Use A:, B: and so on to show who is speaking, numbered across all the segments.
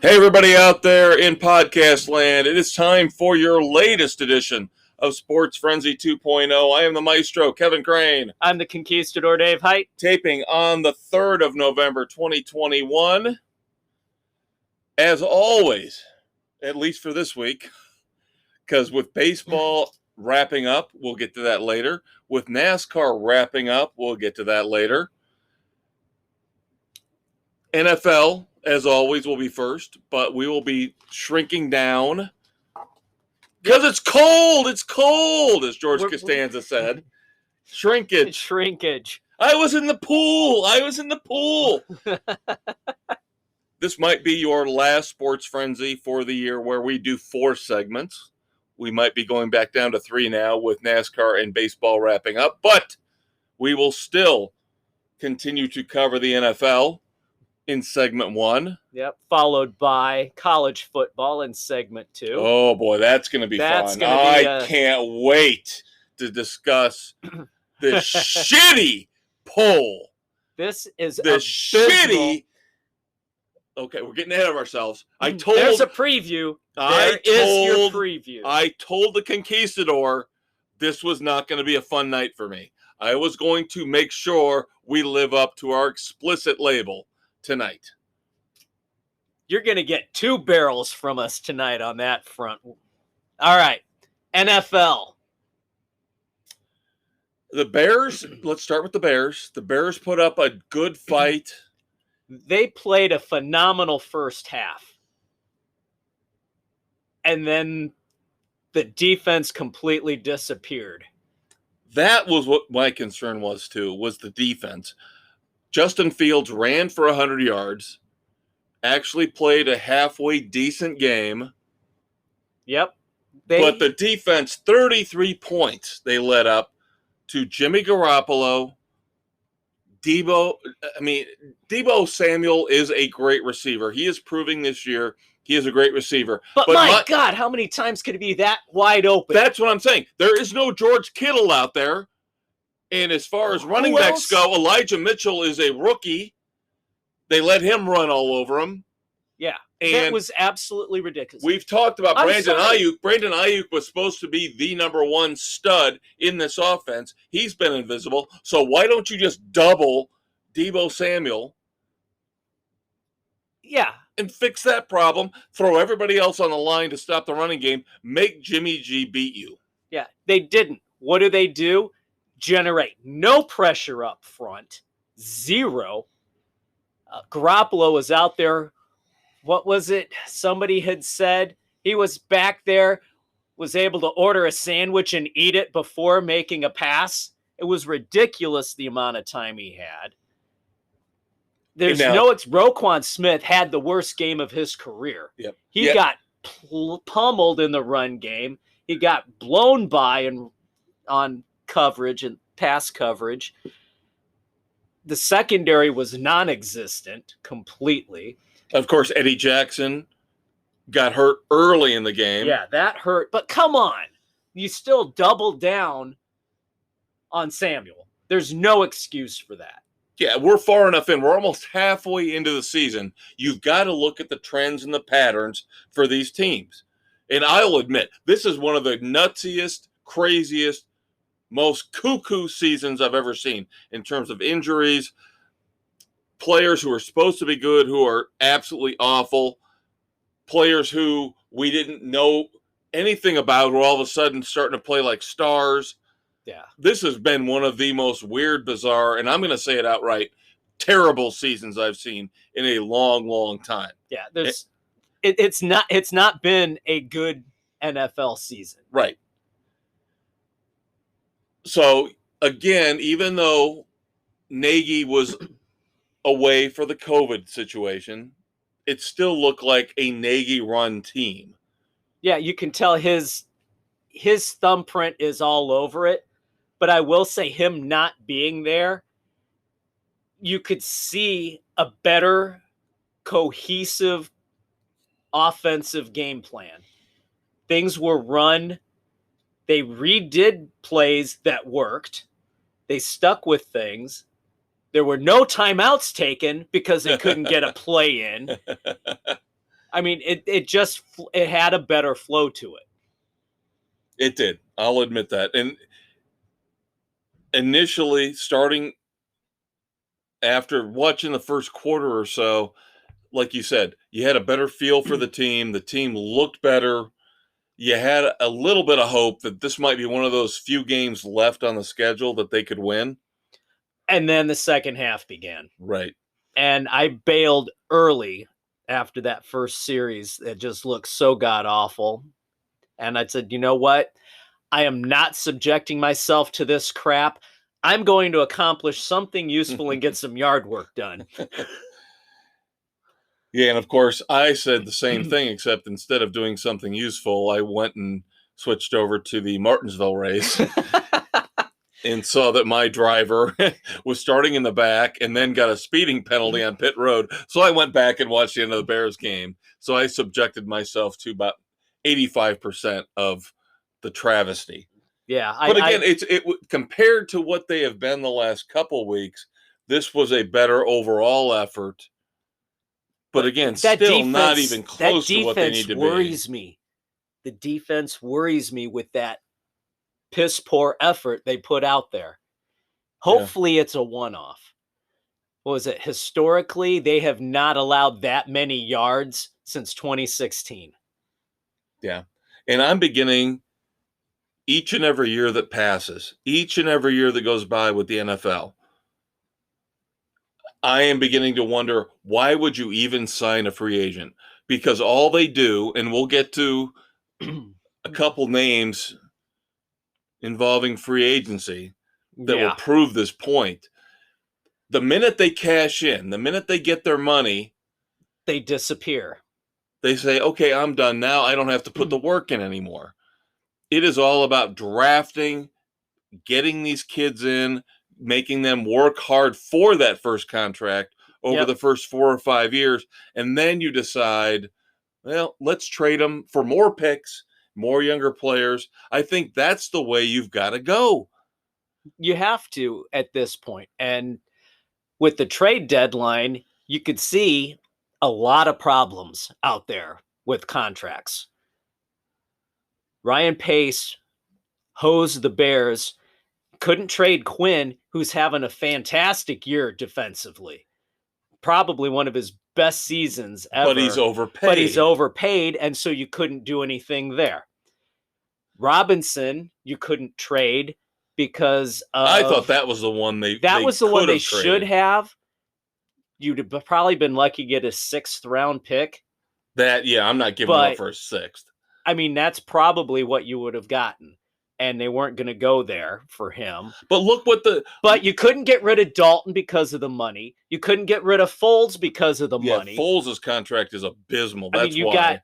A: Hey, everybody out there in podcast land. It is time for your latest edition of Sports Frenzy 2.0. I am the maestro, Kevin Crane.
B: I'm the conquistador, Dave Height.
A: Taping on the 3rd of November, 2021. As always, at least for this week, because with baseball wrapping up, we'll get to that later. With NASCAR wrapping up, we'll get to that later. NFL, as always, will be first, but we will be shrinking down because it's cold. It's cold, as George Costanza said.
B: Shrinkage.
A: I was in the pool. This might be your last Sports Frenzy for the year where we do 4 segments. We might be going back down to 3 now with NASCAR and baseball wrapping up, but we will still continue to cover the NFL in segment 1.
B: Yep, followed by college football in segment 2.
A: Oh, boy, that's going to be fun. I can't wait to discuss the shitty poll.
B: This is
A: the shitty. Okay, we're getting ahead of ourselves.
B: There's a preview. There is your preview.
A: I told the conquistador this was not going to be a fun night for me. I was going to make sure we live up to our explicit label tonight.
B: You're going to get 2 barrels from us tonight on that front. All right, NFL.
A: The Bears, let's start with the Bears. The Bears put up a good fight.
B: They played a phenomenal first half. And then the defense completely disappeared.
A: That was what my concern was, too, was the defense. Justin Fields ran for 100 yards, actually played a halfway decent game.
B: Yep.
A: But the defense, 33 points they let up to Jimmy Garoppolo. Deebo Samuel is a great receiver. He is proving this year he is a great receiver.
B: But my God, how many times could it be that wide open?
A: That's what I'm saying. There is no George Kittle out there. And as far as running backs go, Elijah Mitchell is a rookie. They let him run all over him.
B: Yeah, it was absolutely ridiculous.
A: We've talked about Brandon Ayuk. Brandon Ayuk was supposed to be the number 1 stud in this offense. He's been invisible. So why don't you just double Deebo Samuel?
B: Yeah.
A: And fix that problem. Throw everybody else on the line to stop the running game. Make Jimmy G beat you.
B: Yeah, they didn't. What do? Generate no pressure up front. 0. Garoppolo was out there. What was it? Somebody had said he was back there, was able to order a sandwich and eat it before making a pass. It was ridiculous the amount of time he had. Roquan Smith had the worst game of his career.
A: Yep.
B: He got pummeled in the run game. He got blown by on coverage and pass coverage. The secondary was non-existent completely.
A: Of course, Eddie Jackson got hurt early in the game.
B: Yeah, that hurt. But come on. You still doubled down on Samuel. There's no excuse for that.
A: Yeah, we're far enough in. We're almost halfway into the season. You've got to look at the trends and the patterns for these teams. And I'll admit, this is one of the nutsiest, craziest, most cuckoo seasons I've ever seen in terms of injuries, players who are supposed to be good who are absolutely awful, players who we didn't know anything about who are all of a sudden starting to play like stars.
B: Yeah. This
A: has been one of the most weird, bizarre, and I'm going to say it outright, terrible seasons I've seen in a long, long time.
B: Yeah, it's not been a good NFL season.
A: Right. So, again, even though Nagy was away for the COVID situation, it still looked like a Nagy-run team.
B: Yeah, you can tell his thumbprint is all over it. But I will say him not being there, you could see a better, cohesive offensive game plan. Things were run. They redid plays that worked. They stuck with things. There were no timeouts taken because they couldn't get a play in. I mean, it had a better flow to it.
A: It did. I'll admit that. And initially, starting after watching the first quarter or so, like you said, you had a better feel for the team. The team looked better. You had a little bit of hope that this might be one of those few games left on the schedule that they could win.
B: And then the second half began.
A: Right.
B: And I bailed early after that first series. It just looked so god awful. And I said, you know what? I am not subjecting myself to this crap. I'm going to accomplish something useful and get some yard work done.
A: Yeah, and of course, I said the same thing, except instead of doing something useful, I went and switched over to the Martinsville race and saw that my driver was starting in the back and then got a speeding penalty on pit road. So I went back and watched the end of the Bears game. So I subjected myself to about 85% of the travesty.
B: Yeah.
A: But again, it compared to what they have been the last couple weeks, this was a better overall effort. But again, still not even close to what they need to be.
B: That defense worries me. The defense worries me with that piss poor effort they put out there. Hopefully it's a one-off. What was it? Historically, they have not allowed that many yards since 2016.
A: Yeah. And I'm beginning each and every year that passes, each and every year that goes by with the NFL, I am beginning to wonder, why would you even sign a free agent? Because all they do, and we'll get to a couple names involving free agency that will prove this point. The minute they cash in, the minute they get their money,
B: they disappear.
A: They say, okay, I'm done now. I don't have to put the work in anymore. It is all about drafting, getting these kids in, making them work hard for that first contract over the first 4 or 5 years. And then you decide, well, let's trade them for more picks, more younger players. I think that's the way you've got to go.
B: You have to at this point. And with the trade deadline, you could see a lot of problems out there with contracts. Ryan Pace hosed the Bears, couldn't trade Quinn, who's having a fantastic year defensively. Probably one of his best seasons ever.
A: But he's overpaid.
B: And so you couldn't do anything there. Robinson, you couldn't trade because of...
A: I thought that was the one they
B: should have. You'd have probably been lucky to get a 6th round pick.
A: I'm not giving up for a 6th.
B: I mean, that's probably what you would have gotten. And they weren't going to go there for him.
A: But look what
B: But you couldn't get rid of Dalton because of the money. You couldn't get rid of Foles because of the money.
A: Foles' contract is abysmal. That's
B: you got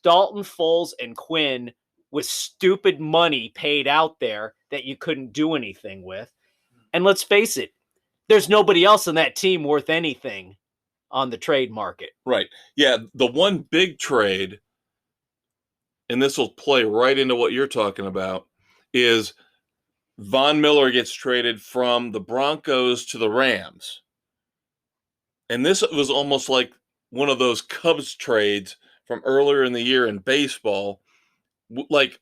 B: Dalton, Foles, and Quinn with stupid money paid out there that you couldn't do anything with. And let's face it, there's nobody else on that team worth anything on the trade market.
A: Right. Yeah, the one big trade, and this will play right into what you're talking about, is Von Miller gets traded from the Broncos to the Rams. And this was almost like one of those Cubs trades from earlier in the year in baseball. Like,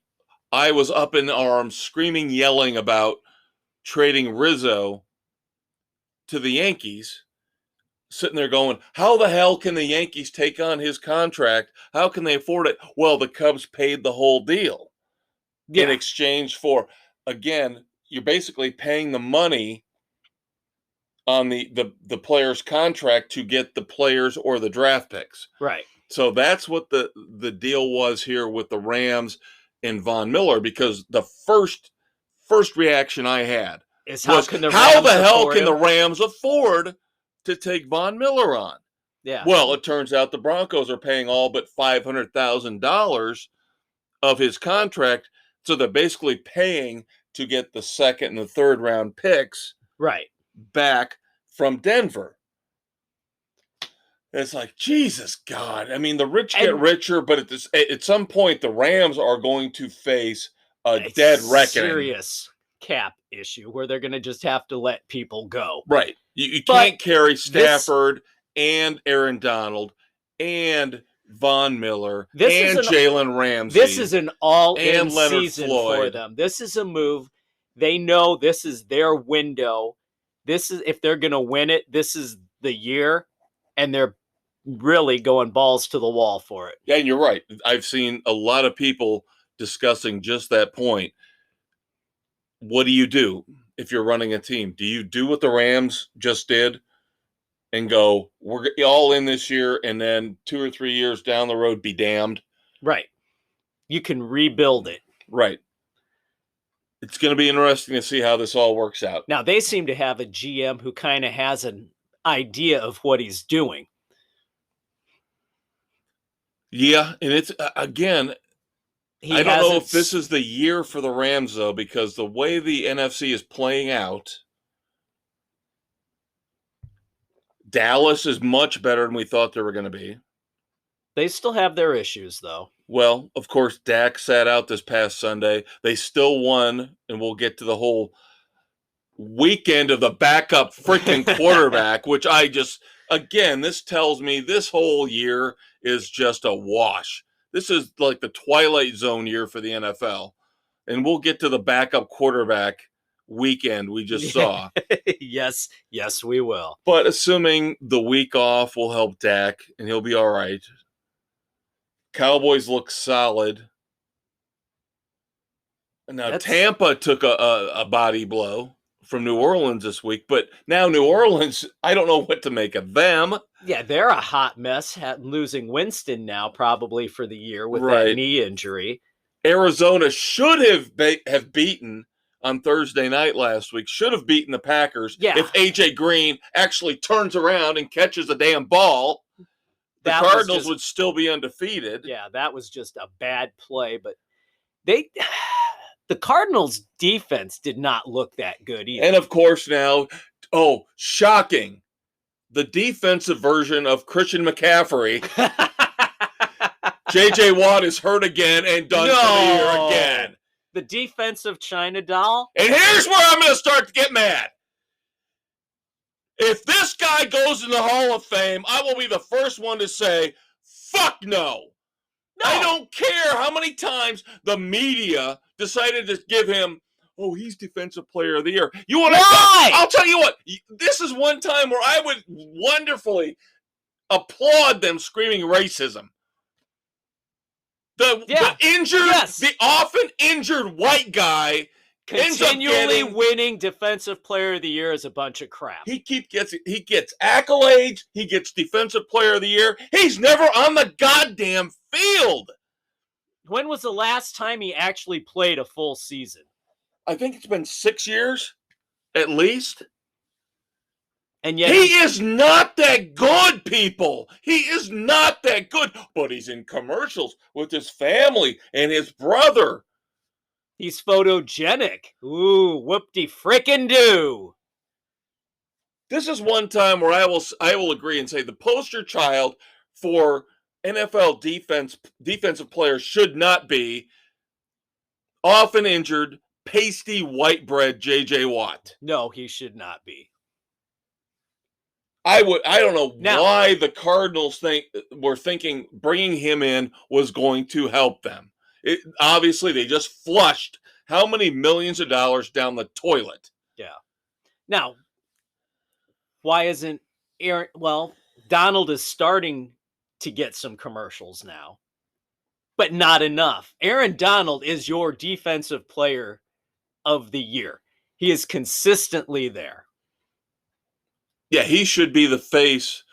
A: I was up in arms, screaming, yelling about trading Rizzo to the Yankees, sitting there going, how the hell can the Yankees take on his contract? How can they afford it? Well, the Cubs paid the whole deal in exchange for, again, you're basically paying the money on the player's contract to get the players or the draft picks.
B: Right.
A: So that's what the deal was here with the Rams and Von Miller, because the first reaction I had
B: is
A: how the hell can the Rams afford to take Von Miller on?
B: Yeah.
A: Well, it turns out the Broncos are paying all but $500,000 of his contract, so they're basically paying to get the 2nd and the 3rd round picks back from Denver. It's like, Jesus God. I mean, the rich get richer, but at some point, the Rams are going to face a dead reckoning.
B: Serious cap issue where they're going to just have to let people go.
A: Right. You can't carry Stafford and Aaron Donald and Von Miller,
B: This
A: and Jalen Ramsey.
B: This is an all-in
A: and Leonard
B: season
A: Floyd.
B: for them. This is a move. They know this is their window. This is, if they're going to win it, this is the year, and they're really going balls to the wall for it.
A: Yeah, and you're right. I've seen a lot of people discussing just that point. What do you do if you're running a team? Do you do what the Rams just did and go, we're all in this year, and then 2 or 3 years down the road, be damned?
B: Right. You can rebuild it.
A: Right. It's going to be interesting to see how this all works out.
B: Now, they seem to have a GM who kind of has an idea of what he's doing.
A: Yeah, and it's, again, I don't know if this is the year for the Rams, though, because the way the NFC is playing out, Dallas is much better than we thought they were going to be.
B: They still have their issues, though.
A: Well, of course, Dak sat out this past Sunday. They still won, and we'll get to the whole weekend of the backup freaking quarterback, which I just, again, this tells me this whole year is just a wash. This is like the Twilight Zone year for the NFL. And we'll get to the backup quarterback weekend we just saw.
B: Yes, we will.
A: But assuming the week off will help Dak, and he'll be all right. Cowboys look solid. Now, Tampa took a body blow from New Orleans this week, but now New Orleans, I don't know what to make of them.
B: Yeah, they're a hot mess, losing Winston now probably for the year with that knee injury.
A: Arizona should have beaten on Thursday night last week, should have beaten the Packers if A.J. Green actually turns around and catches a damn ball. The Cardinals would still be undefeated.
B: Yeah, that was just a bad play, but the Cardinals' defense did not look that good either.
A: And of course now, shocking, the defensive version of Christian McCaffrey, J.J. Watt is hurt again and done for the year again.
B: The defensive China doll?
A: And here's where I'm going to start to get mad. If this guy goes in the Hall of Fame, I will be the first one to say, fuck no. I don't care how many times the media decided to give him, he's Defensive Player of the Year. You want to? I'll tell you what. This is one time where I would wonderfully applaud them screaming racism. The injured, the often injured white guy
B: continually winning Defensive Player of the Year is a bunch of crap.
A: He gets accolades. He gets Defensive Player of the Year. He's never on the goddamn field.
B: When was the last time he actually played a full season?
A: I think it's been 6 years, at least.
B: And yet
A: he is not that good, people. He is not that good. But he's in commercials with his family and his brother.
B: He's photogenic. Ooh, whoop-de-frickin-do.
A: This is one time where I will agree and say the poster child for NFL defensive players should not be often injured, pasty white bread J.J. Watt.
B: No, he should not be.
A: I don't know why the Cardinals were thinking bringing him in was going to help them. Obviously, they just flushed how many millions of dollars down the toilet.
B: Yeah. Now, why isn't Aaron? Well, Donald is starting to get some commercials now, but not enough. Aaron Donald is your Defensive Player of the Year. He is consistently there.
A: Yeah, he should be the face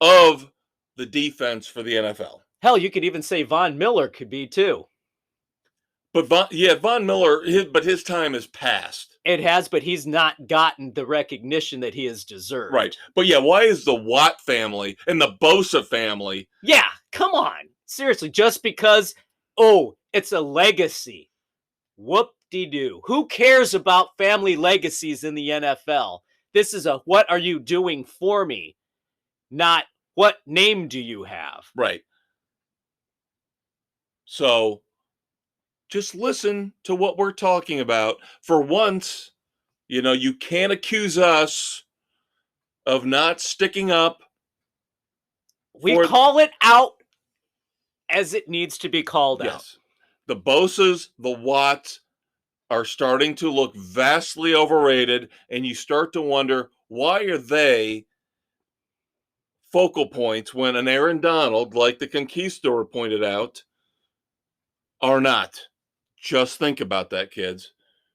A: of the defense for the NFL.
B: Hell, you could even say Von Miller could be too.
A: But Von Miller, his time has passed.
B: It has, but he's not gotten the recognition that he has deserved.
A: Right. But yeah, why is the Watt family and the Bosa family?
B: Yeah, come on. Seriously, just because, it's a legacy. Whoop-de-doo. Who cares about family legacies in the NFL? This is a what are you doing for me? Not what name do you have?
A: Right. So just listen to what we're talking about. For once, you can't accuse us of not sticking up.
B: We call it out as it needs to be called out.
A: Yes. The Bosas, the Watts are starting to look vastly overrated, and you start to wonder, why are they focal points when an Aaron Donald, like the Conquistador pointed out, are not? Just think about that, kids.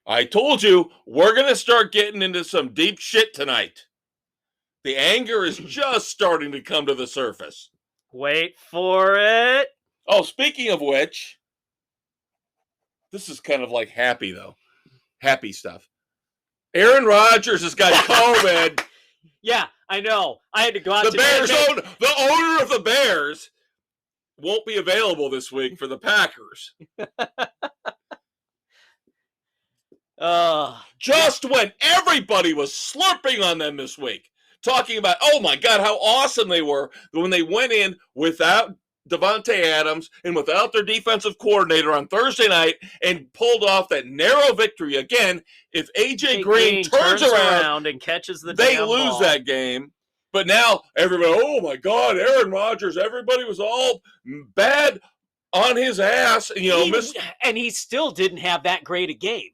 A: I told you, we're going to start getting into some deep shit tonight. The anger is just starting to come to the surface.
B: Wait for it.
A: Oh, speaking of which, this is kind of like happy, though. Happy stuff. Aaron Rodgers has got COVID.
B: Yeah, I know. I had to go out
A: The
B: to
A: Bears the owner of the Bears won't be available this week for the Packers. Just when everybody was slurping on them this week, talking about, oh my God, how awesome they were when they went in without Devontae Adams and without their defensive coordinator on Thursday night and pulled off that narrow victory. Again, if AJ Green turns around
B: and catches the
A: they
B: damn
A: lose
B: ball.
A: that game. But now everybody, oh my God, Aaron Rodgers, everybody was all bad on his ass.
B: And he still didn't have that great a game.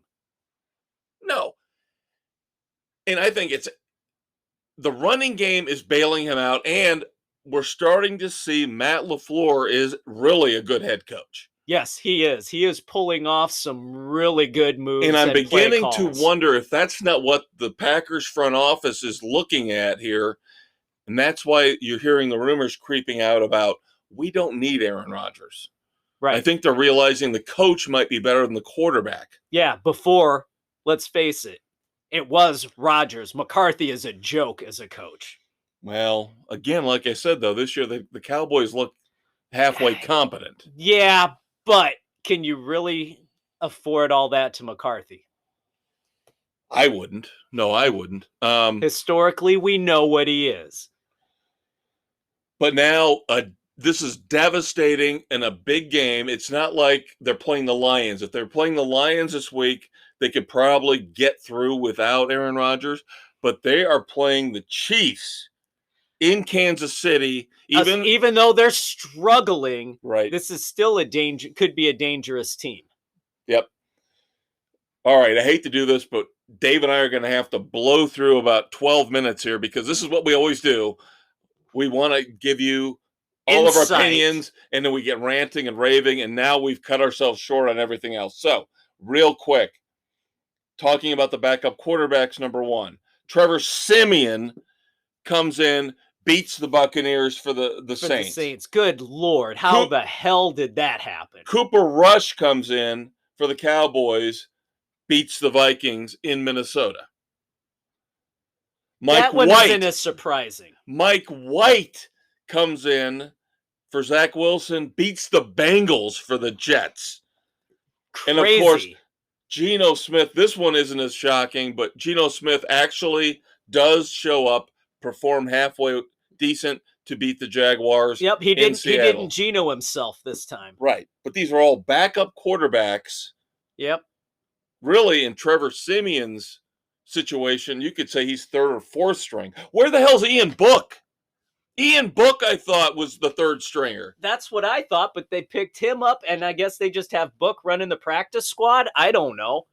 A: No. And I think it's the running game is bailing him out, and we're starting to see Matt LaFleur is really a good head coach.
B: Yes, he is. He is pulling off some really good moves.
A: And I'm beginning to wonder if that's not what the Packers front office is looking at here. And that's why you're hearing the rumors creeping out about, we don't need Aaron Rodgers.
B: Right.
A: I think they're realizing the coach might be better than the quarterback.
B: Yeah, before, let's face it, it was Rodgers. McCarthy is a joke as a coach.
A: Well, again, like I said, though, this year the Cowboys look halfway competent.
B: Yeah, but can you really afford all that to McCarthy?
A: I wouldn't. No, I wouldn't.
B: Historically, we know what he is.
A: But now this is devastating in a big game. It's not like they're playing the Lions. If they're playing the Lions this week, they could probably get through without Aaron Rodgers. But they are playing the Chiefs in Kansas City.
B: Even though they're struggling,
A: right?
B: This is still could be a dangerous team.
A: Yep. All right, I hate to do this, but Dave and I are going to have to blow through about 12 minutes here because this is what we always do. We want to give you all of our opinions, and then we get ranting and raving, and now we've cut ourselves short on everything else. So, real quick, talking about the backup quarterbacks, number one, Trevor Siemian comes in, beats the Buccaneers for the Saints.
B: Good Lord, how the hell did that happen?
A: Cooper Rush comes in for the Cowboys, beats the Vikings in Minnesota.
B: That one isn't as surprising.
A: Mike White comes in for Zach Wilson, beats the Bengals for the Jets.
B: Crazy.
A: And of course, Geno Smith, this one isn't as shocking, but Geno Smith actually does show up, perform halfway decent to beat the Jaguars.
B: Yep, he didn't Geno himself this time.
A: Right. But these are all backup quarterbacks.
B: Yep.
A: Really, in Trevor Siemian's situation, you could say he's third or fourth string. Where the hell's Ian Book? Ian Book, I thought, was the third stringer.
B: That's what I thought, but they picked him up, and I guess they just have Book running the practice squad. I don't know.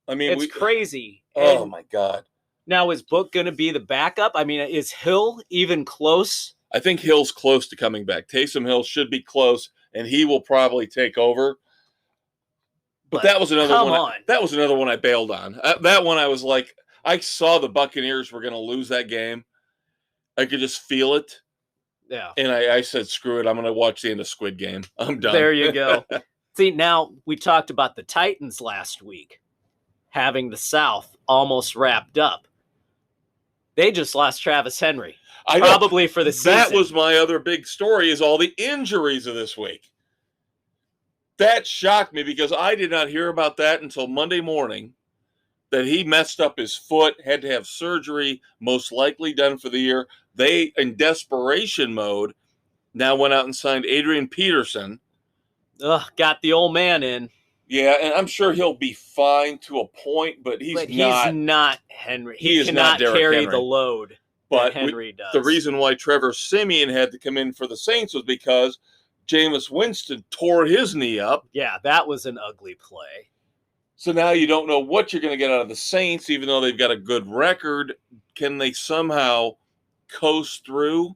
A: I mean,
B: it's crazy.
A: Oh, my God.
B: Now, is Book going to be the backup? I mean, is Hill even close?
A: I think Hill's close to coming back. Taysom Hill should be close, and he will probably take over. But that was another one. That was another one I bailed on. That one I was like, I saw the Buccaneers were going to lose that game. I could just feel it.
B: Yeah.
A: And I said, screw it. I'm going to watch the end of Squid Game. I'm done.
B: There you go. See, now we talked about the Titans last week having the South almost wrapped up. They just lost Travis Henry. Probably for the season.
A: That was my other big story, is all the injuries of this week. That shocked me because I did not hear about that until Monday morning, that he messed up his foot, had to have surgery, most likely done for the year. They, in desperation mode, now went out and signed Adrian Peterson.
B: Got the old man in.
A: Yeah, and I'm sure he'll be fine to a point, but he's
B: not Henry. He cannot carry the load that Henry does.
A: The reason why Trevor Siemian had to come in for the Saints was because Jameis Winston tore his knee up.
B: Yeah, that was an ugly play.
A: So now you don't know what you're going to get out of the Saints, even though they've got a good record. Can they somehow coast through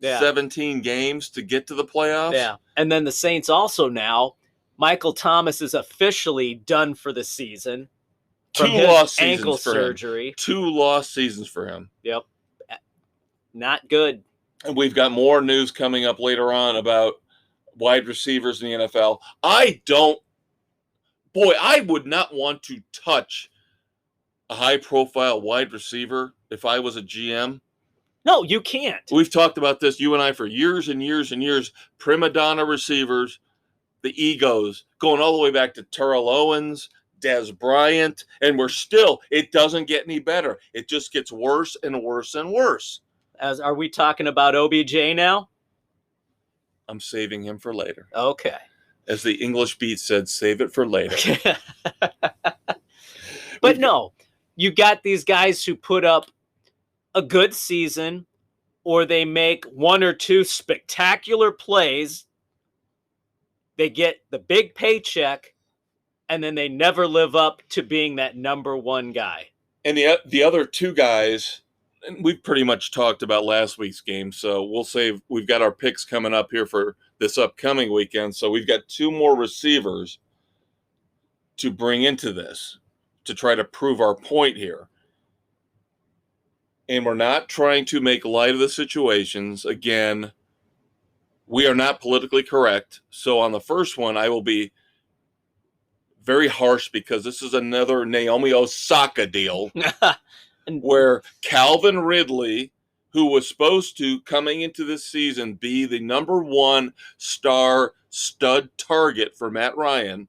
A: 17 games to get to the playoffs?
B: Yeah. And then the Saints also now, Michael Thomas is officially done for the season. From
A: 2 lost
B: ankle
A: seasons for
B: surgery.
A: him. 2 lost seasons for him.
B: Yep. Not good.
A: And we've got more news coming up later on about wide receivers in the NFL. I would not want to touch a high-profile wide receiver if I was a GM.
B: No, you can't.
A: We've talked about this, you and I, for years and years and years. Prima donna receivers, the egos, going all the way back to Terrell Owens, Des Bryant, and it doesn't get any better. It just gets worse and worse and worse.
B: Are we talking about OBJ now?
A: I'm saving him for later.
B: Okay.
A: As the English Beat said, save it for later.
B: But no, you got these guys who put up a good season, or they make 1 or 2 spectacular plays. They get the big paycheck, and then they never live up to being that number 1 guy.
A: And the other 2 guys, and we've pretty much talked about last week's game, so we'll save. We've got our picks coming up here for this upcoming weekend, so we've got 2 more receivers to bring into this to try to prove our point here. And we're not trying to make light of the situations. Again, we are not politically correct. So on the first one, I will be very harsh because this is another Naomi Osaka deal where Calvin Ridley, who was supposed to, coming into this season, be the number 1 star stud target for Matt Ryan,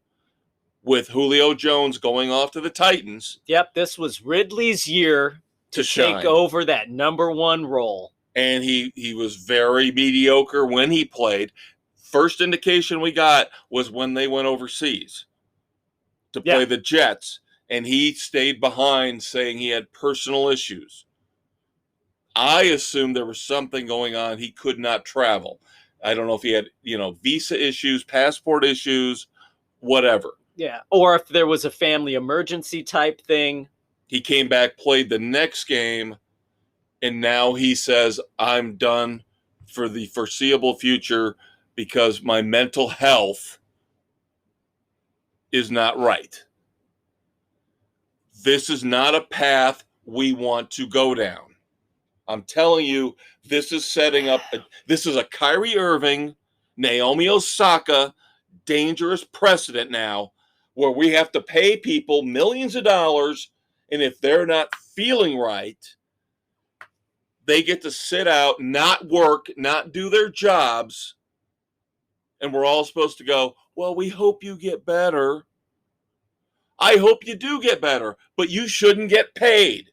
A: with Julio Jones going off to the Titans.
B: Yep, this was Ridley's year to take over that number 1 role.
A: And he was very mediocre when he played. First indication we got was when they went overseas to play the Jets, and he stayed behind saying he had personal issues. I assumed there was something going on. He could not travel. I don't know if he had, visa issues, passport issues, whatever.
B: Yeah, or if there was a family emergency type thing.
A: He came back, played the next game, and now he says, I'm done for the foreseeable future because my mental health is not right. This is not a path we want to go down. I'm telling you, this is setting up, this is a Kyrie Irving, Naomi Osaka dangerous precedent now where we have to pay people millions of dollars, and if they're not feeling right, they get to sit out, not work, not do their jobs, and we're all supposed to go, well, we hope you get better. I hope you do get better, but you shouldn't get paid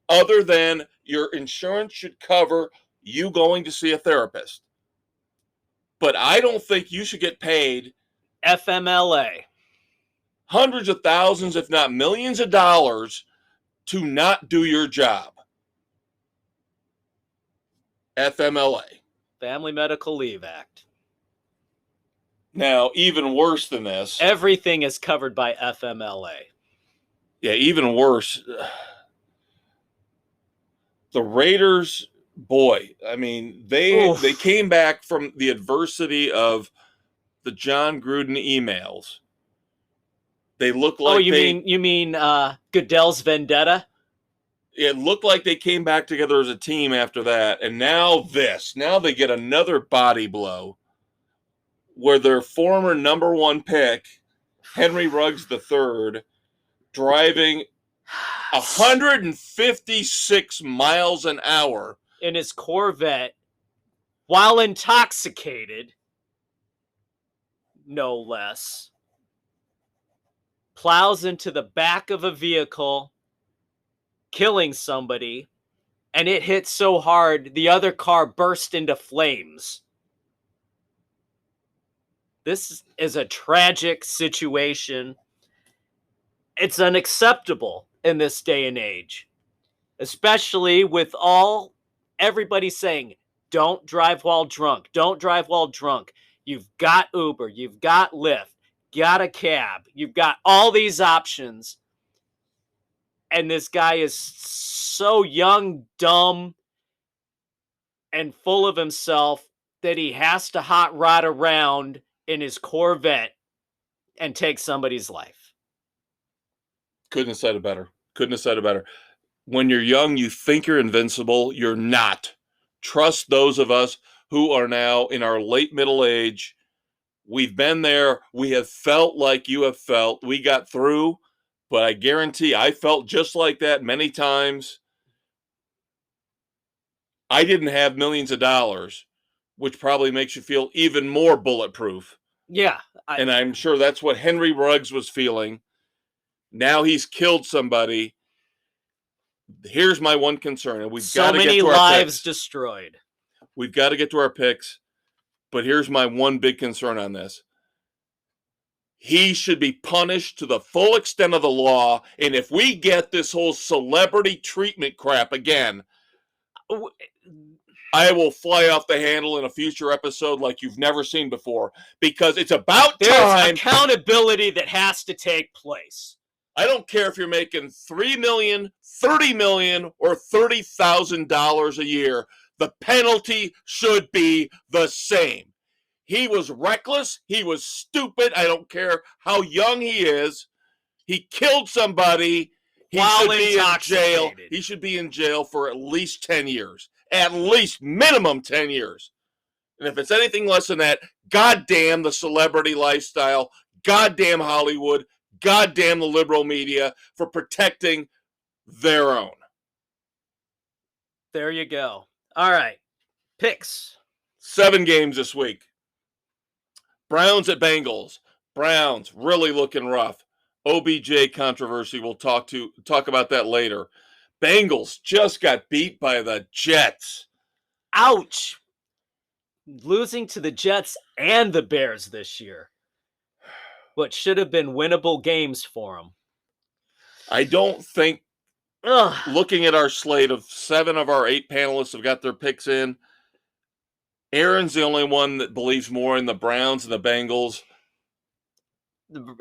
A: other than your insurance should cover you going to see a therapist. But I don't think you should get paid
B: FMLA.
A: Hundreds of thousands, if not millions of dollars to not do your job. FMLA.
B: Family Medical Leave Act.
A: Now, even worse than this.
B: Everything is covered by FMLA.
A: Yeah, even worse. The Raiders, boy, I mean, they came back from the adversity of the John Gruden emails. They look like
B: you mean Goodell's vendetta?
A: It looked like they came back together as a team after that, and now this. Now they get another body blow where their former number 1 pick, Henry Ruggs III, driving 156 miles an hour
B: in his Corvette while intoxicated, no less, plows into the back of a vehicle, killing somebody, and it hit so hard the other car burst into flames. This is a tragic situation. It's unacceptable in this day and age, especially with everybody saying, don't drive while drunk. Don't drive while drunk. You've got Uber, you've got Lyft, got a cab, you've got all these options. And this guy is so young, dumb, and full of himself that he has to hot rod around in his Corvette and take somebody's life.
A: Couldn't have said it better. Couldn't have said it better. When you're young, you think you're invincible. You're not. Trust those of us who are now in our late middle age. We've been there. We have felt like you have felt. We got through, but I guarantee I felt just like that many times. I didn't have millions of dollars, which probably makes you feel even more bulletproof.
B: Yeah.
A: And I'm sure that's what Henry Ruggs was feeling. Now he's killed somebody. Here's my one concern, and we've got to get to our
B: lives
A: picks.
B: Destroyed.
A: We've got to get to our picks, but here's my one big concern on this. He should be punished to the full extent of the law, and if we get this whole celebrity treatment crap again, I will fly off the handle in a future episode like you've never seen before, because it's about
B: There's
A: time.
B: Accountability that has to take place.
A: I don't care if you're making $3 million, $30 million, or $30,000 a year. The penalty should be the same. He was reckless. He was stupid. I don't care how young he is. He killed somebody. He should be in jail. He should be in jail for at least 10 years. At least minimum 10 years. And if it's anything less than that, goddamn the celebrity lifestyle. Goddamn Hollywood. Goddamn the liberal media for protecting their own.
B: There you go. All right. Picks.
A: 7 games this week. Browns at Bengals. Browns really looking rough. OBJ controversy. We'll talk about that later. Bengals just got beat by the Jets.
B: Ouch. Losing to the Jets and the Bears this year. What should have been winnable games for them.
A: I don't think, looking at our slate of 7 of our 8 panelists have got their picks in, Aaron's the only one that believes more in the Browns and the Bengals.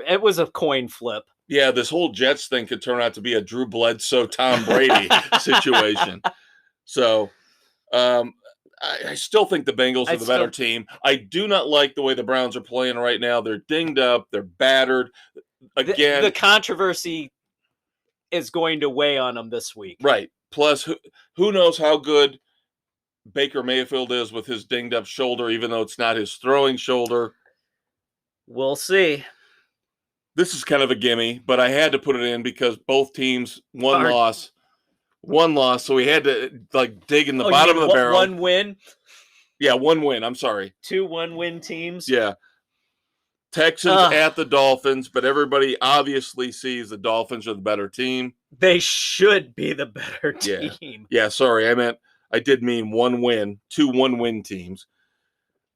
B: It was a coin flip.
A: Yeah, this whole Jets thing could turn out to be a Drew Bledsoe, Tom Brady situation. So, I still think the Bengals are the better team. I do not like the way the Browns are playing right now. They're dinged up. They're battered. Again,
B: the controversy is going to weigh on them this week.
A: Right. Plus, who knows how good Baker Mayfield is with his dinged up shoulder, even though it's not his throwing shoulder.
B: We'll see.
A: This is kind of a gimme, but I had to put it in because both teams, one loss. So we had to dig in the bottom of the barrel.
B: One win?
A: Yeah, 1 win. I'm sorry.
B: 2 1-win teams?
A: Yeah. Texans at the Dolphins, but everybody obviously sees the Dolphins are the better team.
B: They should be the better team.
A: Yeah, sorry. I did mean 1 win. 2 1-win teams.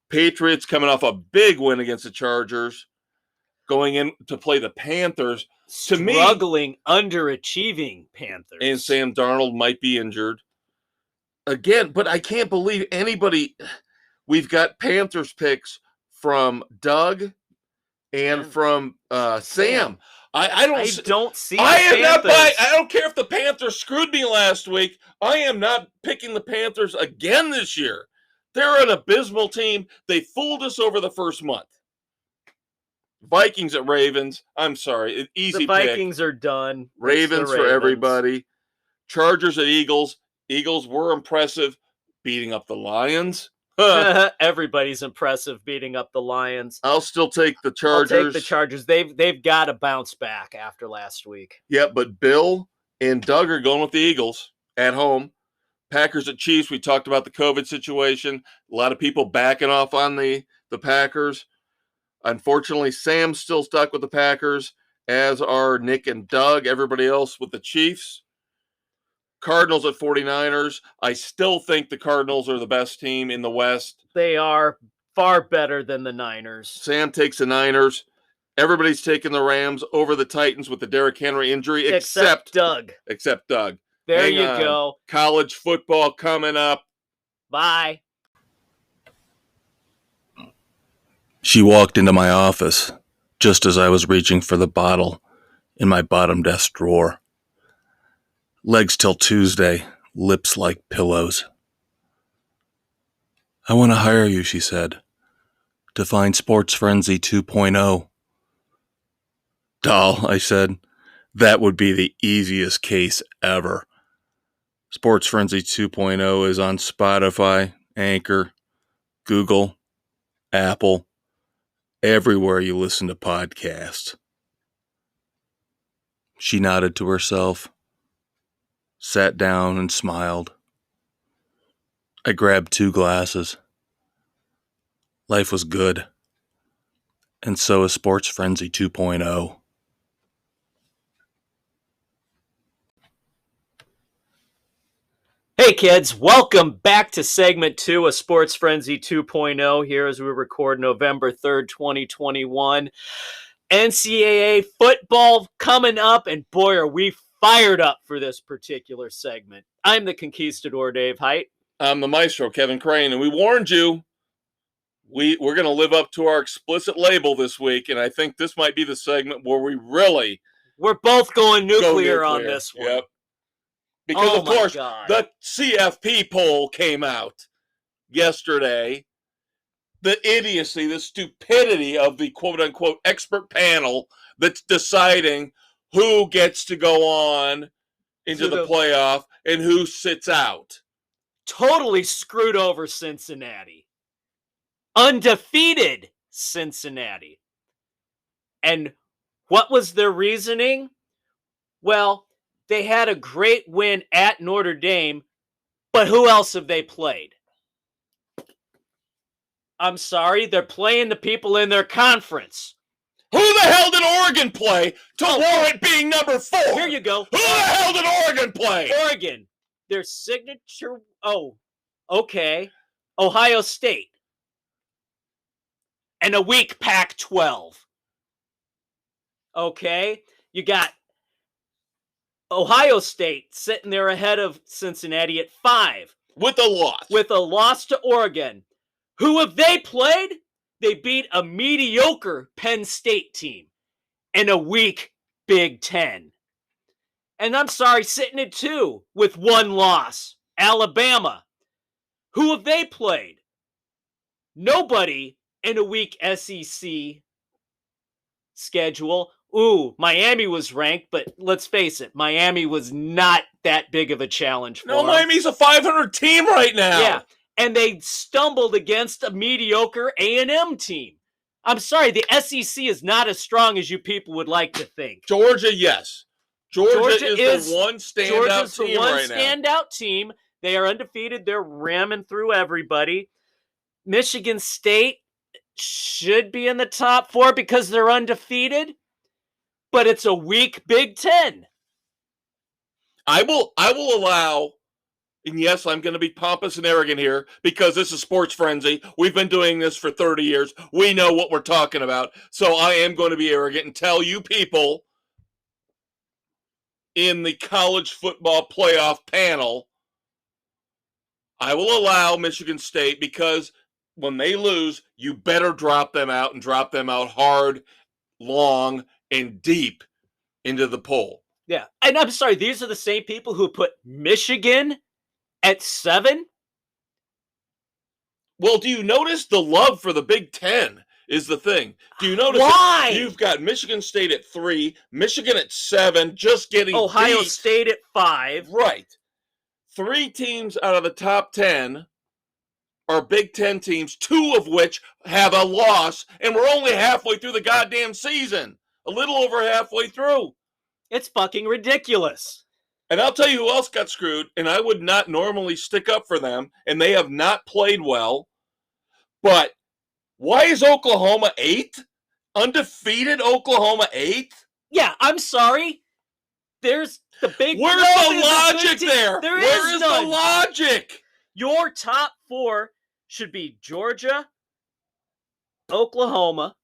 A: Patriots coming off a big win against the Chargers. Going in to play the Panthers.
B: Struggling, underachieving Panthers.
A: And Sam Darnold might be injured. Again, but I can't believe anybody. We've got Panthers picks from Doug and from Sam. I don't see. I don't care if the Panthers screwed me last week. I am not picking the Panthers again this year. They're an abysmal team. They fooled us over the first month. Vikings at Ravens. I'm sorry. Easy pick.
B: The Vikings are done.
A: Ravens for everybody. Chargers at Eagles. Eagles were impressive, beating up the Lions.
B: Everybody's impressive beating up the Lions.
A: I'll still take the Chargers.
B: I'll take the Chargers. They've got to bounce back after last week.
A: Yeah, but Bill and Doug are going with the Eagles at home. Packers at Chiefs. We talked about the COVID situation. A lot of people backing off on the Packers. Unfortunately, Sam's still stuck with the Packers, as are Nick and Doug. Everybody else with the Chiefs. Cardinals at 49ers. I still think the Cardinals are the best team in the West.
B: They are far better than the Niners.
A: Sam takes the Niners. Everybody's taking the Rams over the Titans with the Derrick Henry injury, except
B: Doug.
A: Except Doug.
B: There you go.
A: College football coming up.
B: Bye.
A: She walked into my office just as I was reaching for the bottle in my bottom desk drawer. Legs till Tuesday, lips like pillows. I want to hire you, she said, to find Sports Frenzy 2.0. Doll, I said, that would be the easiest case ever. Sports Frenzy 2.0 is on Spotify, Anchor, Google, Apple, everywhere you listen to podcasts. She nodded to herself, sat down and smiled. I grabbed 2 glasses. Life was good. And so is Sports Frenzy 2.0.
B: Hey kids, welcome back to segment 2 of Sports Frenzy 2.0 here as we record November 3rd, 2021. NCAA football coming up, and boy, are we fired up for this particular segment. I'm the Conquistador, Dave Height.
A: I'm the Maestro, Kevin Crane, and we warned you we're going to live up to our explicit label this week, and I think this might be the segment where
B: we're both going nuclear on this one.
A: Yep. Because, of course, the CFP poll came out yesterday. The idiocy, the stupidity of the quote-unquote expert panel that's deciding who gets to go on into the playoff and who sits out.
B: Totally screwed over Cincinnati. Undefeated Cincinnati. And what was their reasoning? Well, they had a great win at Notre Dame, but who else have they played? I'm sorry, they're playing the people in their conference.
A: Who the hell did Oregon play to warrant being number 4?
B: Here you go.
A: Who the hell did Oregon play?
B: Oregon. Their signature. Oh, okay. Ohio State. And a weak Pac-12. Okay. You got Ohio State sitting there ahead of Cincinnati at 5.
A: With a loss.
B: With a loss to Oregon. Who have they played? They beat a mediocre Penn State team and a weak Big Ten. And I'm sorry, sitting at 2 with 1 loss, Alabama. Who have they played? Nobody in a weak SEC schedule. Ooh, Miami was ranked, but let's face it, Miami was not that big of a challenge for them.
A: Miami's a 500 team right now.
B: Yeah. And they stumbled against a mediocre A&M team. I'm sorry, the SEC is not as strong as you people would like to think.
A: Georgia, yes. Georgia is the one standout team right now.
B: Georgia's the one standout team. They are undefeated. They're ramming through everybody. Michigan State should be in the top 4 because they're undefeated, but it's a weak Big Ten.
A: I will allow. And yes, I'm going to be pompous and arrogant here because this is Sports Frenzy. We've been doing this for 30 years. We know what we're talking about. So I am going to be arrogant and tell you people in the college football playoff panel, I will allow Michigan State because when they lose, you better drop them out and drop them out hard, long, and deep into the poll.
B: Yeah. And I'm sorry, these are the same people who put Michigan at 7?
A: Well, do you notice the love for the Big Ten is the thing? Do you notice
B: why?
A: You've got Michigan State at 3, Michigan at 7, just getting
B: Ohio
A: beat.
B: State at 5.
A: Right. 3 teams out of the top 10 are Big Ten teams, 2 of which have a loss, and we're only halfway through the goddamn season. A little over halfway through.
B: It's fucking ridiculous.
A: And I'll tell you who else got screwed, and I would not normally stick up for them, and they have not played well. But why is Oklahoma 8th? Undefeated Oklahoma 8th?
B: Yeah, I'm sorry. There's the big...
A: Where's the logic there?
B: Where is
A: the logic?
B: Your top 4 should be Georgia, Oklahoma,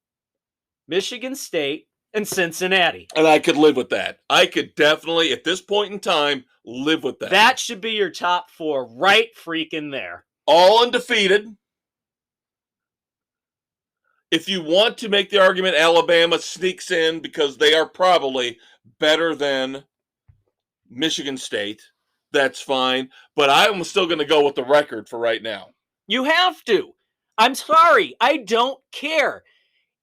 B: Michigan State, and Cincinnati.
A: And I could live with that. I could definitely, at this point in time, live with that.
B: That should be your top 4 right freaking there.
A: All undefeated. If you want to make the argument Alabama sneaks in because they are probably better than Michigan State, that's fine. But I'm still going to go with the record for right now.
B: You have to. I'm sorry. I don't care.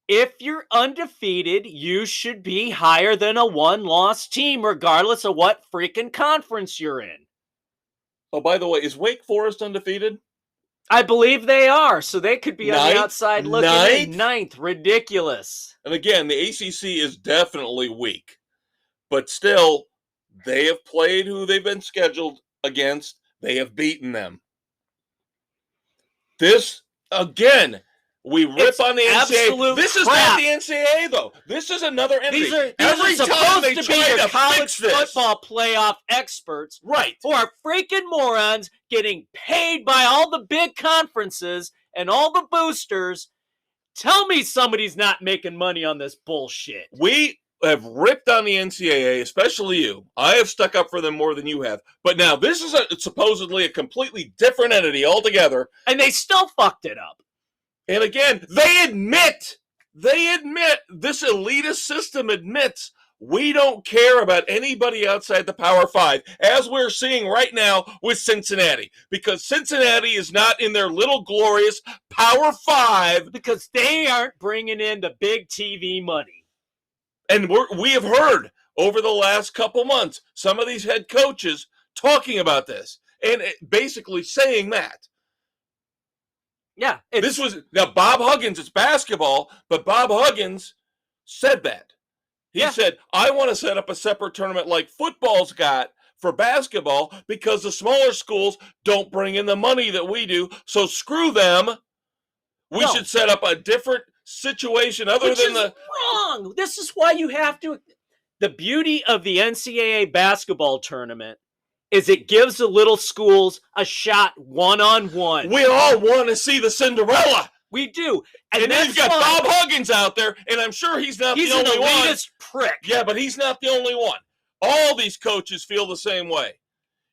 B: If you're undefeated, you should be higher than a one-loss team, regardless of what freaking conference you're in.
A: Oh, by the way, is Wake Forest undefeated?
B: I believe they are, so they could be on the
A: Ninth?
B: outside looking
A: Ninth?
B: in. Ninth. Ridiculous.
A: And again, the ACC is definitely weak. But still, they have played who they've been scheduled against. They have beaten them. This, again, we rip
B: It's
A: on the NCAA.
B: absolute
A: This is
B: crap.
A: not the NCAA, though. This is another entity.
B: These are
A: Every time
B: supposed
A: they
B: to be
A: try
B: your
A: to
B: college
A: fix this.
B: football playoff experts,
A: Right.
B: who are freaking morons getting paid by all the big conferences and all the boosters. Tell me somebody's not making money on this bullshit.
A: We have ripped on the NCAA, especially you. I have stuck up for them more than you have. But now this is supposedly a completely different entity altogether.
B: And they still fucked it up.
A: And again, they admit, this elitist system admits we don't care about anybody outside the Power Five, as we're seeing right now with Cincinnati, because Cincinnati is not in their little glorious Power Five.
B: Because they aren't bringing in the big TV money.
A: And we have heard over the last couple months some of these head coaches talking about this and basically saying that.
B: Yeah.
A: This was, now Bob Huggins, it's basketball, but Bob Huggins said that. He said, I want to set up a separate tournament like football's got for basketball because the smaller schools don't bring in the money that we do. So screw them. We should set up a different situation other than the
B: wrong. This is why you have to. The beauty of the NCAA basketball tournament is it gives the little schools a shot one-on-one.
A: We all want to see the Cinderella.
B: We do.
A: And then you've got Bob Huggins out there, and I'm sure he's not the only one.
B: He's an elitist prick.
A: Yeah, but he's not the only one. All these coaches feel the same way.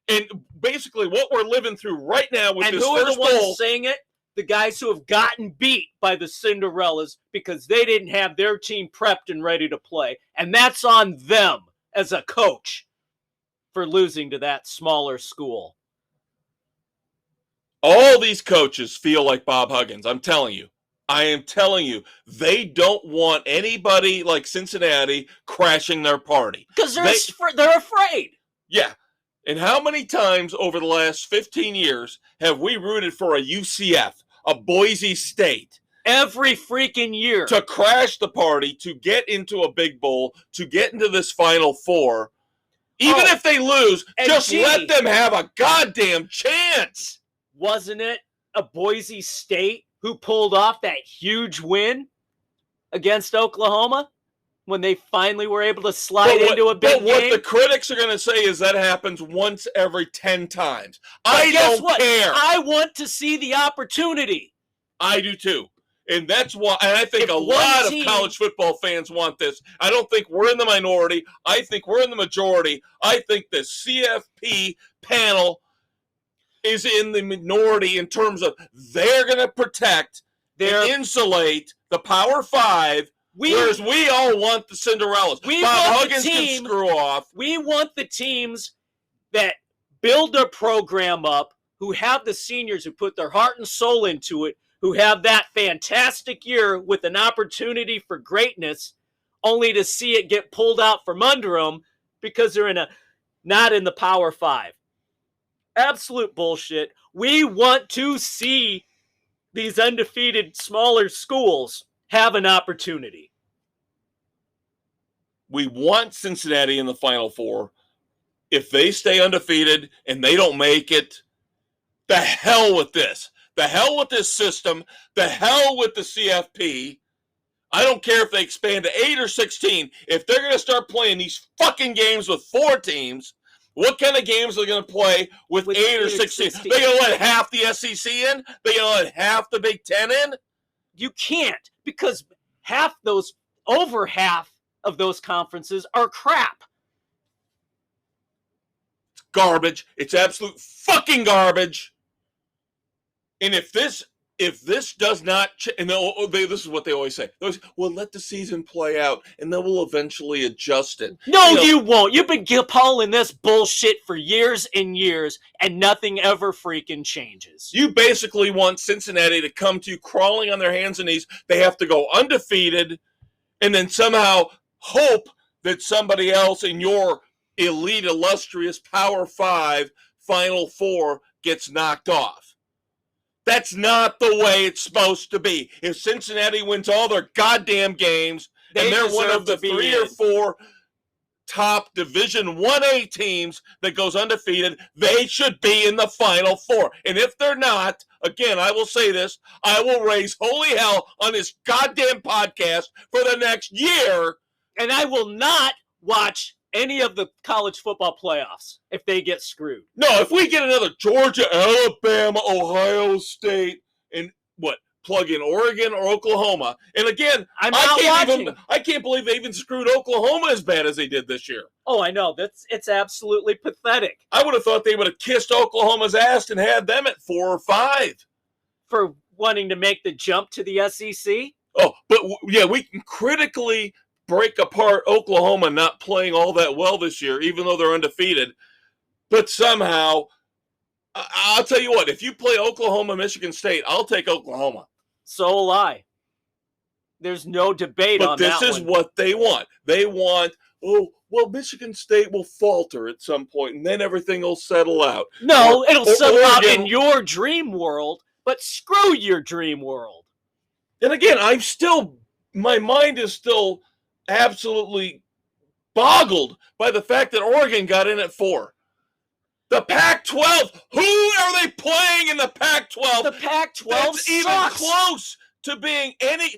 A: And basically what we're living through right now with this first bowl. And who are the ones
B: saying it? The guys who have gotten beat by the Cinderellas because they didn't have their team prepped and ready to play. And that's on them as a coach for losing to that smaller school.
A: All these coaches feel like Bob Huggins. I'm telling you. I am telling you. They don't want anybody like Cincinnati crashing their party.
B: Because they're afraid.
A: Yeah. And how many times over the last 15 years have we rooted for a UCF, a Boise State?
B: Every freaking year.
A: To crash the party, to get into a big bowl, to get into this Final Four. Even if they lose, just let them have a goddamn chance.
B: Wasn't it a Boise State who pulled off that huge win against Oklahoma when they finally were able to slide into a big game?
A: But what the critics are going to say is that happens once every 10 times. I don't care.
B: I want to see the opportunity.
A: I do too. And that's why, and I think a lot of college football fans want this. I don't think we're in the minority. I think we're in the majority. I think the CFP panel is in the minority in terms of they're going to protect, and insulate the Power Five, whereas we all want the Cinderellas. Bob Huggins can screw off.
B: We want the teams that build their program up, who have the seniors who put their heart and soul into it, who have that fantastic year with an opportunity for greatness, only to see it get pulled out from under them because they're not in the Power Five. Absolute bullshit. We want to see these undefeated smaller schools have an opportunity.
A: We want Cincinnati in the Final Four. If they stay undefeated and they don't make it, the hell with this. The hell with this system. The hell with the CFP. I don't care if they expand to 8 or 16. If they're going to start playing these fucking games with 4 teams, what kind of games are they going to play with 8 or 16? They're going to let half the SEC in? They're going to let half the Big Ten in?
B: You can't, because over half of those conferences are crap.
A: It's garbage. It's absolute fucking garbage. And if this if this does not, and this is what they always say, well, let the season play out, and then we'll eventually adjust it.
B: No, you won't. You've been pulling this bullshit for years and years, and nothing ever freaking changes.
A: You basically want Cincinnati to come to you crawling on their hands and knees. They have to go undefeated, and then somehow hope that somebody else in your elite, illustrious Power 5 Final Four gets knocked off. That's not the way it's supposed to be. If Cincinnati wins all their goddamn games, and they're one of the 3 or 4 top Division 1A teams that goes undefeated, they should be in the Final Four. And if they're not, again, I will say this, I will raise holy hell on this goddamn podcast for the next year.
B: And I will not watch any of the college football playoffs if they get screwed.
A: No, if we get another Georgia, Alabama, Ohio State, and plug in Oregon or Oklahoma. And again, I can't believe they even screwed Oklahoma as bad as they did this year.
B: Oh, I know. It's absolutely pathetic.
A: I would have thought they would have kissed Oklahoma's ass and had them at 4 or 5.
B: For wanting to make the jump to the SEC?
A: Oh, but yeah, we can critically break apart Oklahoma not playing all that well this year, even though they're undefeated. But somehow, I'll tell you what, if you play Oklahoma, Michigan State, I'll take Oklahoma.
B: So will I. There's no debate on that.
A: But this is what they want. They want, Michigan State will falter at some point, and then everything will settle out.
B: No, it'll settle out in your dream world, but screw your dream world.
A: And again, my mind is still absolutely boggled by the fact that Oregon got in at 4. The Pac-12, who are they playing in the Pac-12?
B: The Pac-12
A: That's even close to being any.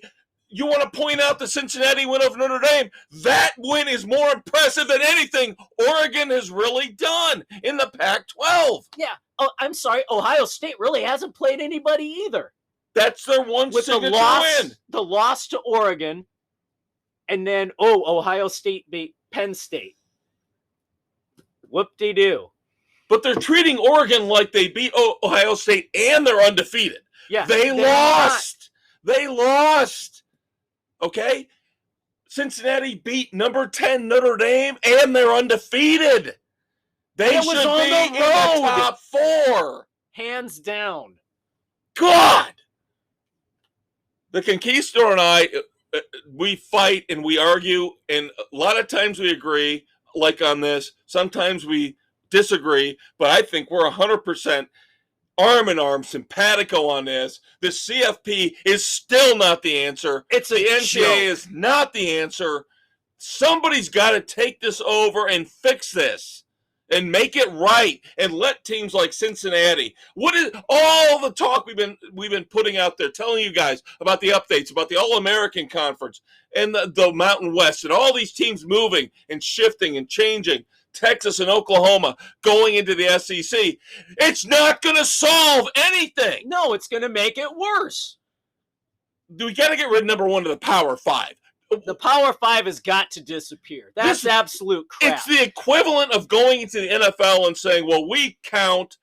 A: You want to point out the Cincinnati win over Notre Dame? That win is more impressive than anything Oregon has really done in the Pac-12.
B: Yeah. Oh, I'm sorry. Ohio State really hasn't played anybody either.
A: That's their one signature win.
B: The loss to Oregon, and then, Ohio State beat Penn State. Whoop-de-doo.
A: But they're treating Oregon like they beat Ohio State and they're undefeated.
B: Yeah,
A: they lost. They lost. Okay? Cincinnati beat number 10 Notre Dame and they're undefeated. They should be in the top 4.
B: Hands down.
A: God! The Conquistador and I, we fight and we argue, and a lot of times we agree, like on this. Sometimes we disagree, but I think we're 100% arm in arm, simpatico on this. The CFP is still not the answer. The NCAA is not the answer. Somebody's got to take this over and fix this and make it right and let teams like Cincinnati. What is all the talk we've been putting out there, telling you guys about the updates, about the All-American Conference and the Mountain West and all these teams moving and shifting and changing. Texas and Oklahoma going into the SEC. It's not going to solve anything.
B: No, it's going to make it worse.
A: We got to get rid of number 1 of the Power 5.
B: The Power 5 has got to disappear. That's absolute crap.
A: It's the equivalent of going into the NFL and saying, well, we count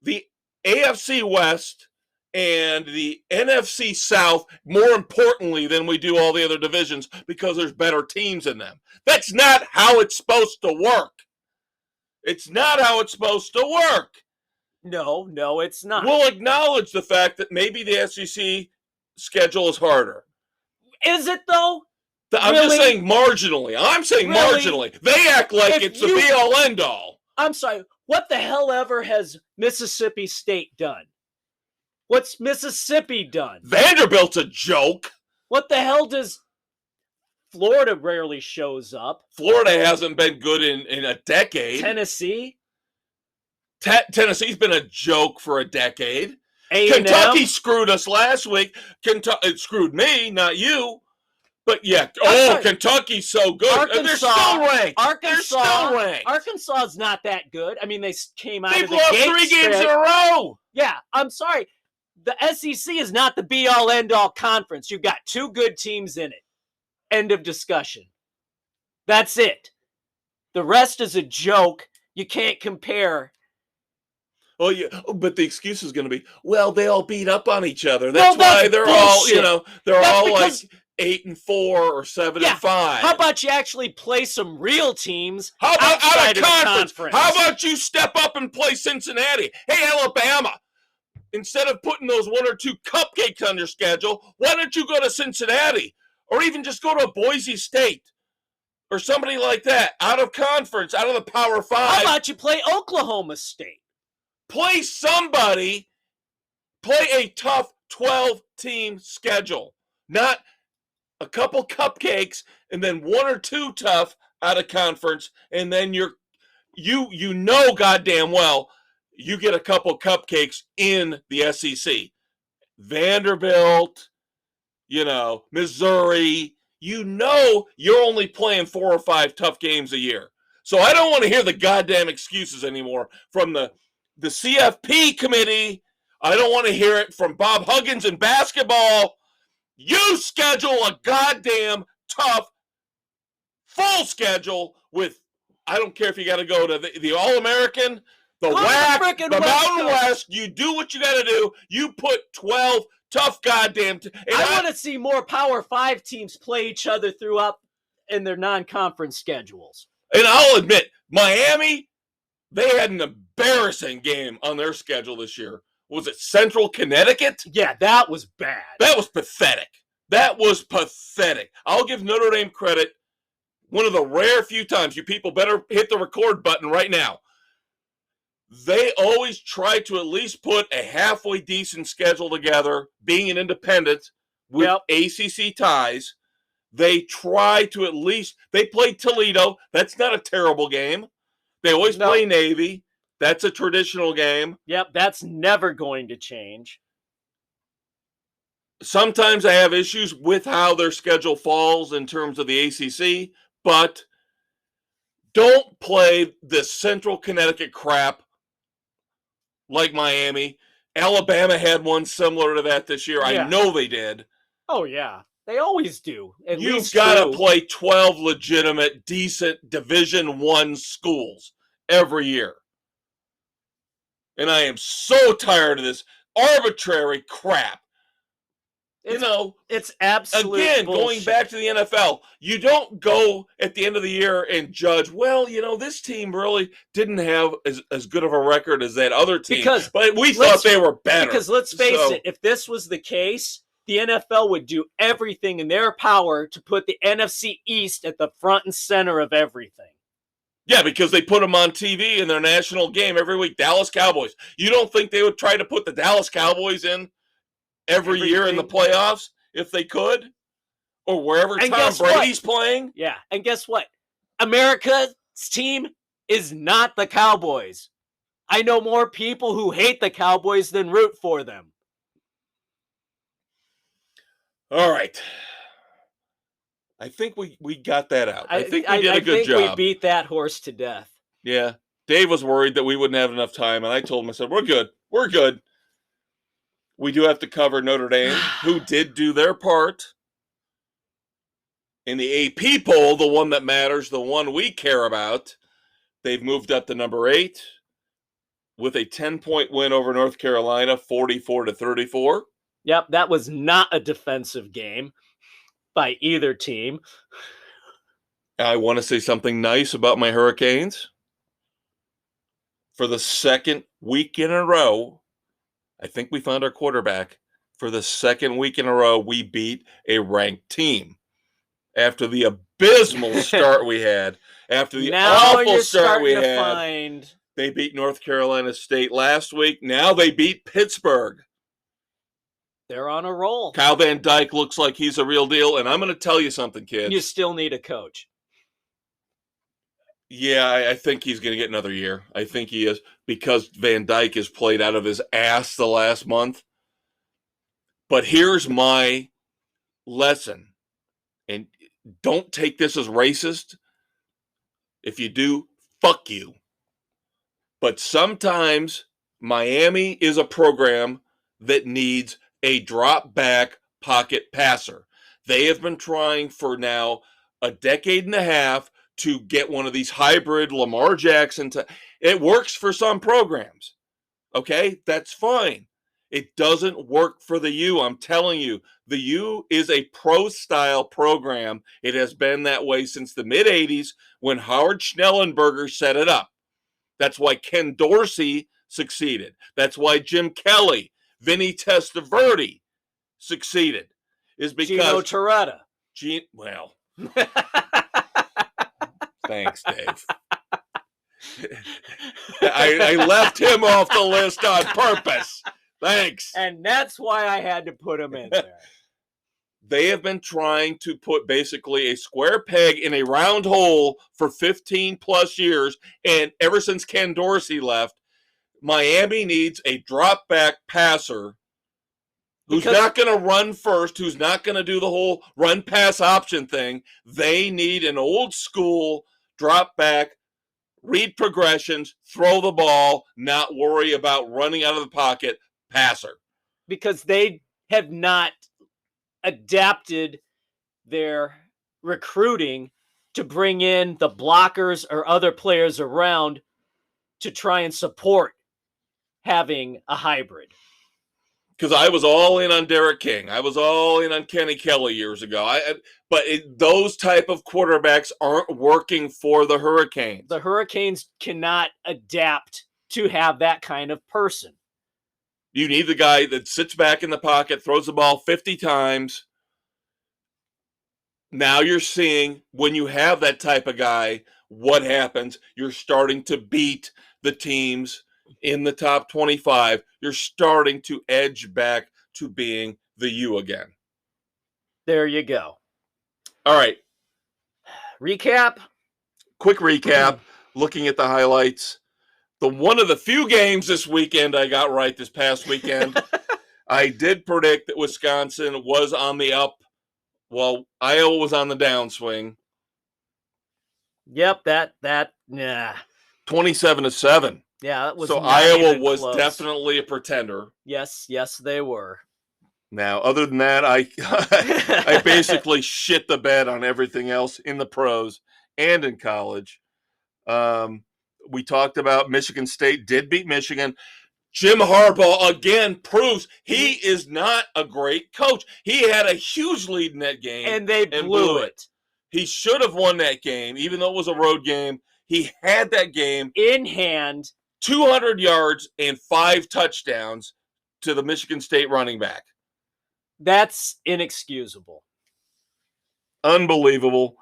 A: the AFC West and the NFC South more importantly than we do all the other divisions because there's better teams in them. That's not how it's supposed to work. It's not how it's supposed to work.
B: No, it's not.
A: We'll acknowledge the fact that maybe the SEC schedule is harder.
B: Is it, though?
A: I'm just saying marginally. I'm saying marginally. They act like it's the be-all, end-all.
B: I'm sorry. What the hell ever has Mississippi State done? What's Mississippi done?
A: Vanderbilt's a joke.
B: What the hell does Florida rarely shows up?
A: Florida hasn't been good in a decade.
B: Tennessee?
A: Tennessee's been a joke for a decade.
B: A&M?
A: Kentucky screwed us last week. It screwed me, not you. But yeah, Kentucky's so good. They're still ranked. They're still ranked.
B: Arkansas's not that good. I mean, they came out of the
A: They've lost 3 games in a row.
B: Yeah, I'm sorry. The SEC is not the be-all, end-all conference. You've got 2 good teams in it. End of discussion. That's it. The rest is a joke. You can't compare.
A: Oh, yeah, but the excuse is going to be, well, they all beat up on each other.
B: Well,
A: That's why they're all,
B: bullshit.
A: they're
B: That's
A: all
B: because,
A: like 8-4 or 7-5.
B: how about you actually play some real teams
A: How about out
B: outside
A: of
B: of the
A: conference?
B: conference?
A: How about you step up and play Cincinnati? Hey, Alabama, instead of putting those 1 or 2 cupcakes on your schedule, why don't you go to Cincinnati or even just go to Boise State or somebody like that, out of conference, out of the Power 5?
B: How about you play Oklahoma State?
A: Play somebody, play a tough 12-team schedule, not a couple cupcakes and then 1 or 2 tough out of conference, and then you goddamn well you get a couple cupcakes in the SEC. Vanderbilt, Missouri, you're only playing 4 or 5 tough games a year. So I don't want to hear the goddamn excuses anymore from the CFP committee. I don't want to hear it from Bob Huggins in basketball. You schedule a goddamn tough full schedule with, I don't care if you got to go to the All-American, the WAC, the Mountain West. You do what you got to do. You put 12 tough goddamn.
B: I want to see more Power 5 teams play each other throughout in their non-conference schedules.
A: And I'll admit, Miami, they had an embarrassing game on their schedule this year. Was it Central Connecticut?
B: Yeah, that was bad.
A: That was pathetic. I'll give Notre Dame credit. One of the rare few times, you people better hit the record button right now. They always try to at least put a halfway decent schedule together, being an independent with ACC ties. They try to at least, they played Toledo. That's not a terrible game. They always play Navy. That's a traditional game.
B: Yep, that's never going to change.
A: Sometimes I have issues with how their schedule falls in terms of the ACC, but don't play this Central Connecticut crap like Miami. Alabama had one similar to that this year. Yeah. I know they did.
B: Oh, yeah. They always do.
A: You've got to play 12 legitimate, decent Division I schools every year. And I am so tired of this arbitrary crap.
B: It's absolute
A: again,
B: bullshit.
A: Going back to the NFL, you don't go at the end of the year and judge, well, this team really didn't have as good of a record as that other team. But we thought they were better.
B: Because let's face it, if this was the case, the NFL would do everything in their power to put the NFC East at the front and center of everything.
A: Yeah, because they put them on TV in their national game every week. Dallas Cowboys. You don't think they would try to put the Dallas Cowboys in every year in the playoffs if they could? Or wherever Tom Brady's playing?
B: Yeah, and guess what? America's team is not the Cowboys. I know more people who hate the Cowboys than root for them.
A: All right. I think we got that out. I think we did a good job.
B: We beat that horse to death.
A: Yeah. Dave was worried that we wouldn't have enough time, and I told him, I said, we're good. We're good. We do have to cover Notre Dame, who did do their part. In the AP poll, the one that matters, the one we care about, they've moved up to number 8 with a 10-point win over North Carolina, 44-34.
B: Yep, that was not a defensive game by either team.
A: I want to say something nice about my Hurricanes. For the second week in a row, I think we found our quarterback. For the second week in a row, we beat a ranked team. After the abysmal start we had, after the awful start we had, they beat North Carolina State last week. Now they beat Pittsburgh.
B: They're on a roll.
A: Kyle Van Dyke looks like he's a real deal, and I'm going to tell you something, kids.
B: You still need a coach.
A: Yeah, I think he's going to get another year. I think he is, because Van Dyke has played out of his ass the last month. But here's my lesson, and don't take this as racist. If you do, fuck you. But sometimes Miami is a program that needs a drop-back pocket passer. They have been trying for now a decade and a half to get one of these hybrid Lamar Jackson. It works for some programs. Okay, that's fine. It doesn't work for the U. I'm telling you, the U is a pro-style program. It has been that way since the mid-'80s when Howard Schnellenberger set it up. That's why Ken Dorsey succeeded. That's why Jim Kelly, Vinny Testaverde succeeded. Is because
B: Gino Torretta.
A: Well, thanks, Dave. I left him off the list on purpose. Thanks.
B: And that's why I had to put him in there.
A: They have been trying to put basically a square peg in a round hole for 15 plus years. And ever since Ken Dorsey left, Miami needs a drop back passer who's not going to run first, who's not going to do the whole run pass option thing. They need an old school drop back, read progressions, throw the ball, not worry about running out of the pocket passer.
B: Because they have not adapted their recruiting to bring in the blockers or other players around to try and support having a hybrid.
A: Because I was all in on Derek King. I was all in on Kenny Kelly years ago. But those type of quarterbacks aren't working for the Hurricanes.
B: The Hurricanes cannot adapt to have that kind of person.
A: You need the guy that sits back in the pocket, throws the ball 50 times. Now you're seeing when you have that type of guy, what happens. You're starting to beat the teams in the top 25. You're starting to edge back to being the U again.
B: There you go.
A: All right.
B: Recap.
A: Quick recap. Looking at the highlights. One of the few games this weekend I got right this past weekend. I did predict that Wisconsin was on the up. Well, Iowa was on the downswing.
B: Yep, yeah.
A: 27-7.
B: Yeah, that was
A: so Iowa was
B: close.
A: Definitely a pretender.
B: Yes, they were.
A: Now, other than that, I basically shit the bed on everything else in the pros and in college. We talked about Michigan State did beat Michigan. Jim Harbaugh again proves he is not a great coach. He had a huge lead in that game.
B: And they blew it.
A: He should have won that game, even though it was a road game. He had that game
B: in hand.
A: 200 yards and 5 touchdowns to the Michigan State running back.
B: That's inexcusable.
A: Unbelievable.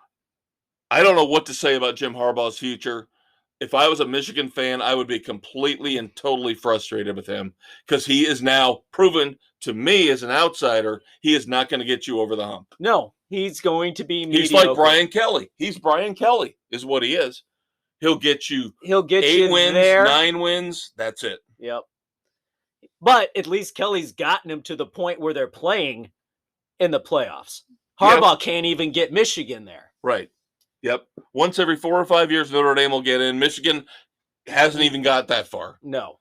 A: I don't know what to say about Jim Harbaugh's future. If I was a Michigan fan, I would be completely and totally frustrated with him because he is now proven to me as an outsider, he is not going to get you over the hump.
B: No, he's going to be mediocre.
A: He's like Brian Kelly. He's Brian Kelly is what he is. He'll get you 8 wins,
B: there.
A: 9 wins. That's it.
B: Yep. But at least Kelly's gotten him to the point where they're playing in the playoffs. Harbaugh can't even get Michigan there.
A: Right. Yep. Once every 4 or 5 years, Notre Dame will get in. Michigan hasn't even got that far.
B: No.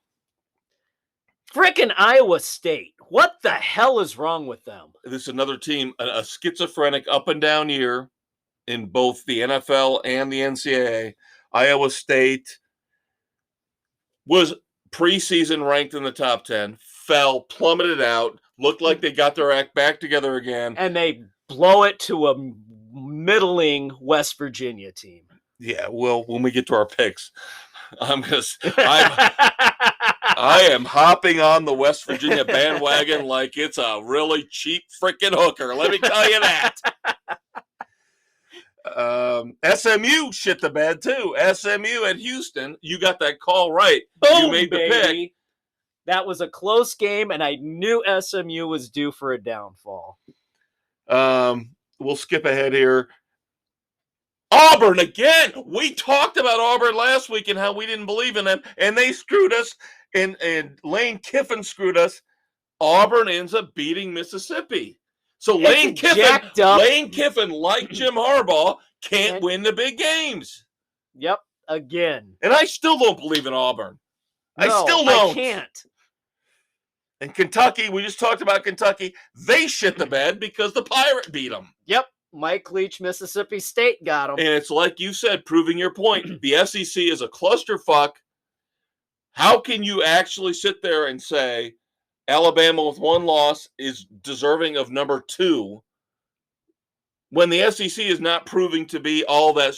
B: Frickin' Iowa State. What the hell is wrong with them?
A: This is another team, a schizophrenic up and down year in both the NFL and the NCAA. Iowa State was preseason ranked in the top 10, plummeted out, looked like they got their act back together again.
B: And they blow it to a middling West Virginia team.
A: Yeah, well, when we get to our picks, I am hopping on the West Virginia bandwagon like it's a really cheap freaking hooker. Let me tell you that. SMU shit the bed too. SMU at Houston. You got that call right.
B: Boom,
A: you made the
B: baby.
A: pick.
B: That was a close game, and I knew SMU was due for a downfall.
A: We'll skip ahead here. Auburn again. We talked about Auburn last week and how we didn't believe in them, and they screwed us. And Lane Kiffin screwed us. Auburn ends up beating Mississippi. So Lane Kiffin, like Jim Harbaugh, can't win the big games.
B: Yep, again.
A: And I still don't believe in Auburn.
B: No,
A: I still don't.
B: I can't.
A: And Kentucky, we just talked about Kentucky. They shit the bed because the Pirate beat them.
B: Yep. Mike Leach, Mississippi State got them.
A: And it's like you said, proving your point. The SEC is a clusterfuck. How can you actually sit there and say Alabama with one loss is deserving of number 2 when the SEC is not proving to be all that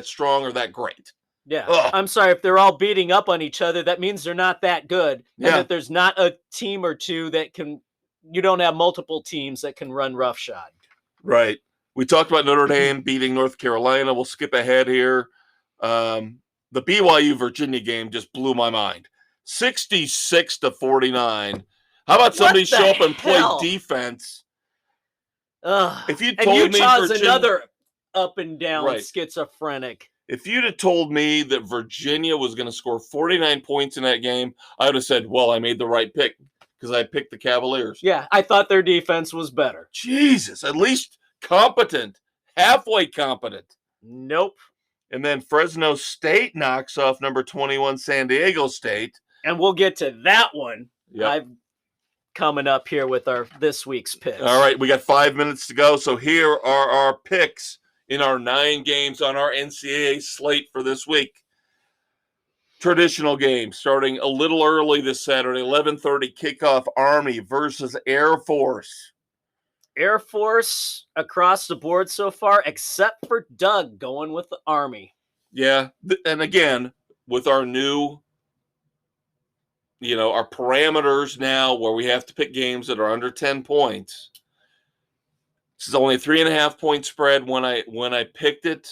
A: strong or that great?
B: Yeah.
A: Ugh.
B: I'm sorry, if they're all beating up on each other, that means they're not that good.
A: Yeah.
B: And that there's not a team or two that can, you don't have multiple teams that can run roughshod.
A: Right. We talked about Notre Dame beating North Carolina. We'll skip ahead here. The BYU-Virginia game just blew my mind. 66-49. How about somebody show up and play defense?
B: If you told me another up and down schizophrenic.
A: If you'd have told me that Virginia was going to score 49 points in that game, I would have said, well, I made the right pick because I picked the Cavaliers.
B: Yeah, I thought their defense was better.
A: Jesus, at least competent, halfway competent.
B: Nope.
A: And then Fresno State knocks off number 21 San Diego State.
B: And we'll get to that one. Yep. Coming up here with this week's picks.
A: All right, we got 5 minutes to go. So here are our picks in our 9 games on our NCAA slate for this week. Traditional game starting a little early this Saturday, 11:30 kickoff, Army versus Air Force.
B: Air Force across the board so far, except for Doug going with the Army.
A: Yeah, and again, with our new, our parameters now where we have to pick games that are under 10 points. This is only a 3.5-point spread when I picked it.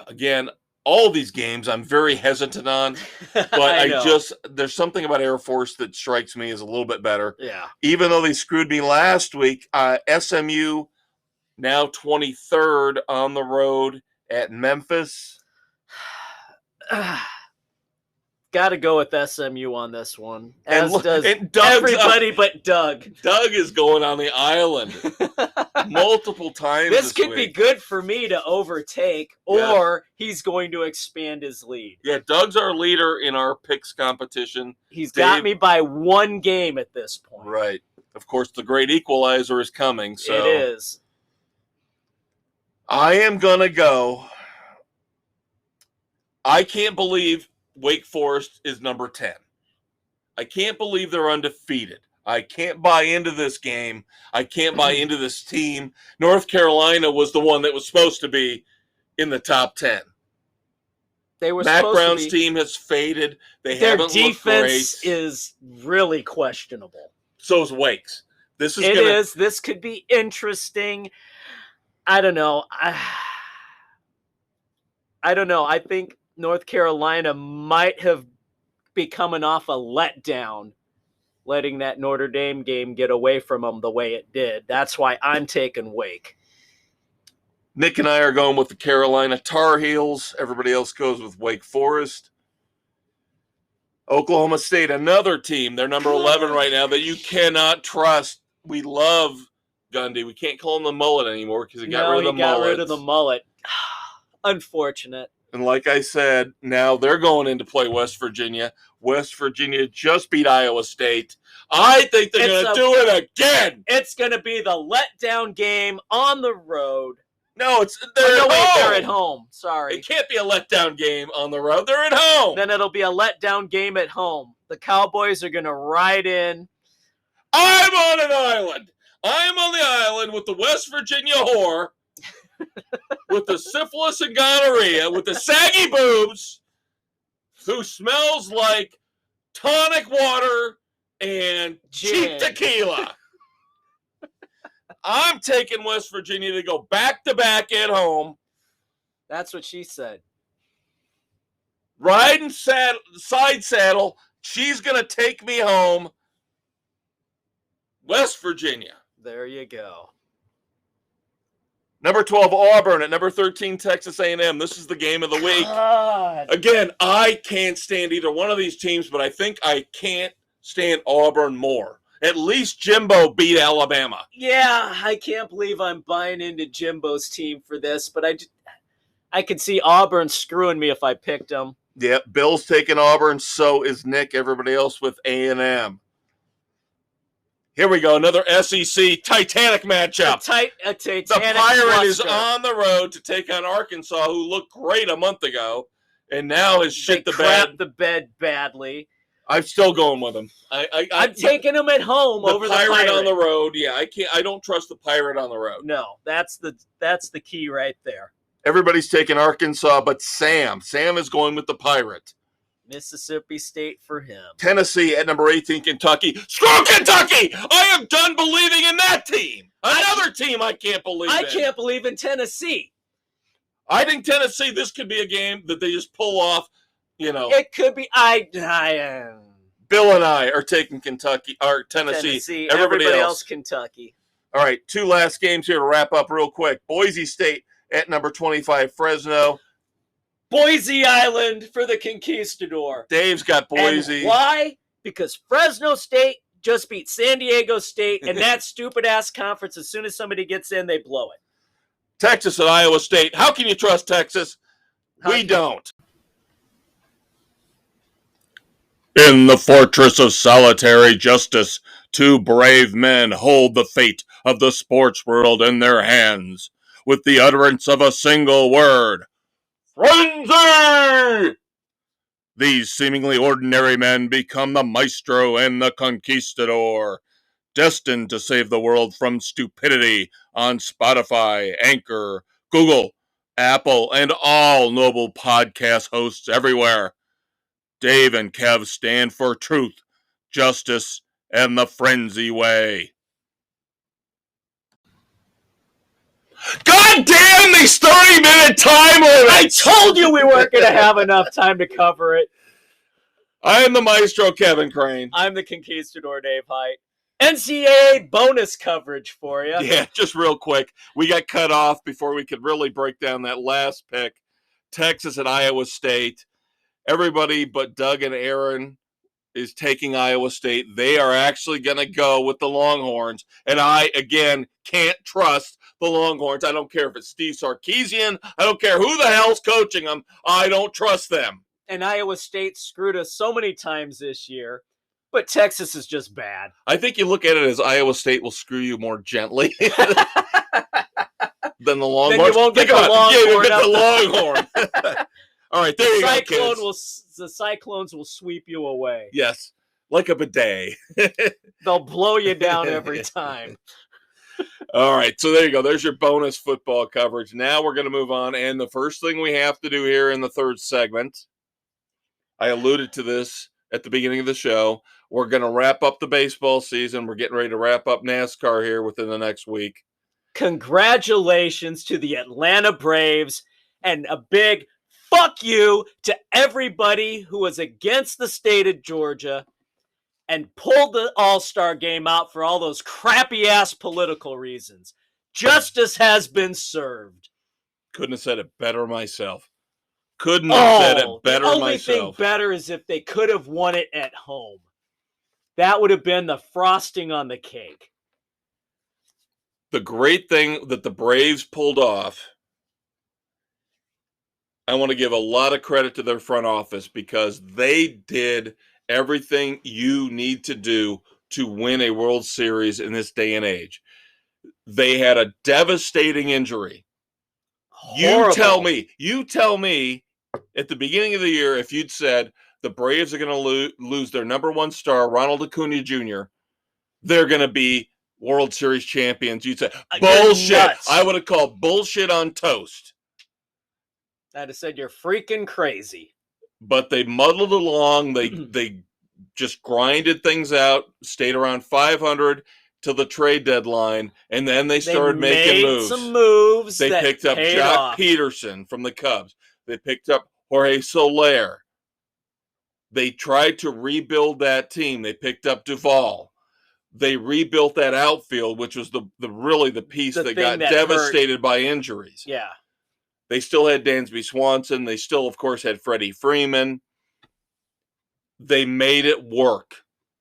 A: Again, all these games I'm very hesitant on, but there's something about Air Force that strikes me as a little bit better.
B: Yeah.
A: Even though they screwed me last week, SMU now 23rd on the road at Memphis.
B: Got to go with SMU on this one,
A: as
B: does everybody but Doug.
A: Doug is going on the island multiple times
B: this could be good for me to overtake, or he's going to expand his lead.
A: Yeah, Doug's our leader in our picks competition.
B: He's got me by 1 game at this point.
A: Right. Of course, the great equalizer is coming. So
B: it is.
A: I am going to go. I can't believe Wake Forest is number 10. I can't believe they're undefeated. I can't buy into this game. I can't buy into this team. North Carolina was the one that was supposed to be in the top 10.
B: They were
A: Matt Brown's team has faded. Their
B: defense is really questionable.
A: So is Wake's. This
B: could be interesting. I don't know. I don't know. I think North Carolina might have be coming off a letdown, letting that Notre Dame game get away from them the way it did. That's why I'm taking Wake.
A: Nick and I are going with the Carolina Tar Heels. Everybody else goes with Wake Forest. Oklahoma State, another team. They're number 11 right now that you cannot trust. We love Gundy. We can't call him the mullet anymore because he got rid of the mullet.
B: Unfortunate.
A: And like I said, now they're going in to play West Virginia. West Virginia just beat Iowa State. I think they're going to do it again.
B: It's going to be the letdown game on the road.
A: No, they're
B: at home. Sorry.
A: It can't be a letdown game on the road. They're at home.
B: Then it'll be a letdown game at home. The Cowboys are going to ride in.
A: I'm on an island. I'm on the island with the West Virginia whore. With the syphilis and gonorrhea, with the saggy boobs, who smells like tonic water and cheap tequila. I'm taking West Virginia to go back-to-back at home.
B: That's what she said.
A: Riding side saddle. She's going to take me home. West Virginia.
B: There you go.
A: Number 12, Auburn. At number 13, Texas A&M. This is the game of the week.
B: God.
A: Again, I can't stand either one of these teams, but I think I can't stand Auburn more. At least Jimbo beat Alabama.
B: Yeah, I can't believe I'm buying into Jimbo's team for this, but I could see Auburn screwing me if I picked them.
A: Yep, Bill's taking Auburn. So is Nick. Everybody else with A&M. Here we go, another SEC Titanic matchup.
B: A Titanic
A: The Pirate
B: cluster.
A: is on the road to take on Arkansas, who looked great a month ago. and now has
B: They
A: shit the
B: crapped
A: bed.
B: the bed badly.
A: I'm still going with them.
B: I'm taking them at home over the Pirate
A: on the road. Yeah, I can't. I don't trust the Pirate on the road.
B: No, that's the key right there.
A: Everybody's taking Arkansas, but Sam is going with the Pirate.
B: Mississippi State for him.
A: Tennessee at number 18, Kentucky. Screw Kentucky! I am done believing in that team. Another team I can't believe in.
B: I can't believe in Tennessee.
A: I think Tennessee, this could be a game that they just pull off,
B: It could be.
A: Bill and I are taking Kentucky or Tennessee. Everybody else
B: Kentucky.
A: All right, two last games here to wrap up real quick. Boise State at number 25, Fresno.
B: Boise Island for the Conquistador.
A: Dave's got Boise.
B: And why? Because Fresno State just beat San Diego State, and that stupid-ass conference, as soon as somebody gets in, they blow it.
A: Texas and Iowa State. How can you trust Texas? We don't. In the fortress of solitary justice, two brave men hold the fate of the sports world in their hands, with the utterance of a single word. Frenzy! These seemingly ordinary men become the maestro and the conquistador, destined to save the world from stupidity on Spotify, Anchor, Google, Apple, and all noble podcast hosts everywhere. Dave and Kev stand for truth, justice, and the frenzy way. God damn these 30-minute time limits!
B: I told you we weren't going to have enough time to cover it.
A: I am the maestro, Kevin Crane.
B: I'm the Conquistador, Dave Height. NCAA bonus coverage for you.
A: Yeah, just real quick. We got cut off before we could really break down that last pick. Texas and Iowa State. Everybody but Doug and Aaron is taking Iowa State. They are actually going to go with the Longhorns. And I, again, can't trust the Longhorns. I don't care if it's Steve Sarkisian. I don't care who the hell's coaching them. I don't trust them.
B: And Iowa State screwed us so many times this year. But Texas is just bad.
A: I think you look at it as Iowa State will screw you more gently than the Longhorns.
B: Then you won't get the Longhorn.
A: Yeah, you'll get the Longhorn. All right, there you go, kids.
B: The Cyclones will sweep you away.
A: Yes, like a bidet.
B: They'll blow you down every time.
A: All right, so there you go. There's your bonus football coverage. Now we're going to move on, and the first thing we have to do here in the third segment, I alluded to this at the beginning of the show, we're going to wrap up the baseball season. We're getting ready to wrap up NASCAR here within the next week.
B: Congratulations to the Atlanta Braves, and a big fuck you to everybody who was against the state of Georgia and pulled the All-Star game out for all those crappy-ass political reasons. Justice has been served.
A: Couldn't have said it better myself. Couldn't have said it better myself.
B: The only thing better is if they could have won it at home. That would have been the frosting on the cake.
A: The great thing that the Braves pulled off, I want to give a lot of credit to their front office because they did everything you need to do to win a World Series in this day and age. They had a devastating injury.
B: Horrible.
A: You tell me at the beginning of the year, if you'd said the Braves are going to lose their number one star, Ronald Acuna Jr., they're going to be World Series champions, you'd say, bullshit. I would have called bullshit on toast.
B: I'd have said, you're freaking crazy.
A: But they muddled along. They just grinded things out, stayed around 500 till the trade deadline, and then they started making moves.
B: Some moves.
A: They picked up Jock Peterson from the Cubs. They picked up Jorge Soler. They tried to rebuild that team. They picked up Duvall. They rebuilt that outfield, which was the piece that got devastated by injuries.
B: Yeah.
A: They still had Dansby Swanson. They still, of course, had Freddie Freeman. They made it work.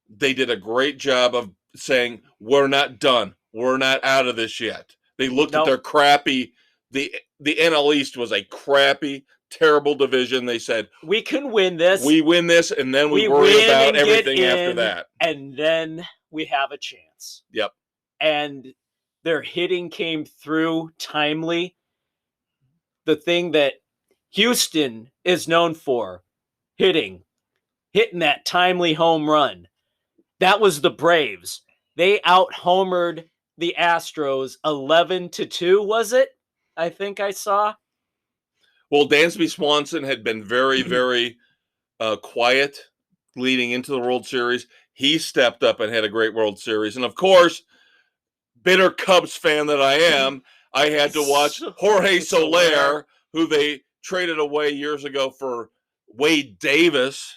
A: They did a great job of saying, we're not done. We're not out of this yet. They looked at their crappy, the NL East was a crappy, terrible division. They said,
B: we can win this.
A: We win this, and then we worry about everything after that.
B: And then we have a chance.
A: Yep.
B: And their hitting came through timely. The thing that Houston is known for hitting that timely home run. That was the Braves. They out-homered the Astros 11-2, was it? I think I saw.
A: Well, Dansby Swanson had been very, very quiet leading into the World Series. He stepped up and had a great World Series. And of course, bitter Cubs fan that I am, I had to watch Jorge Soler, who they traded away years ago for Wade Davis,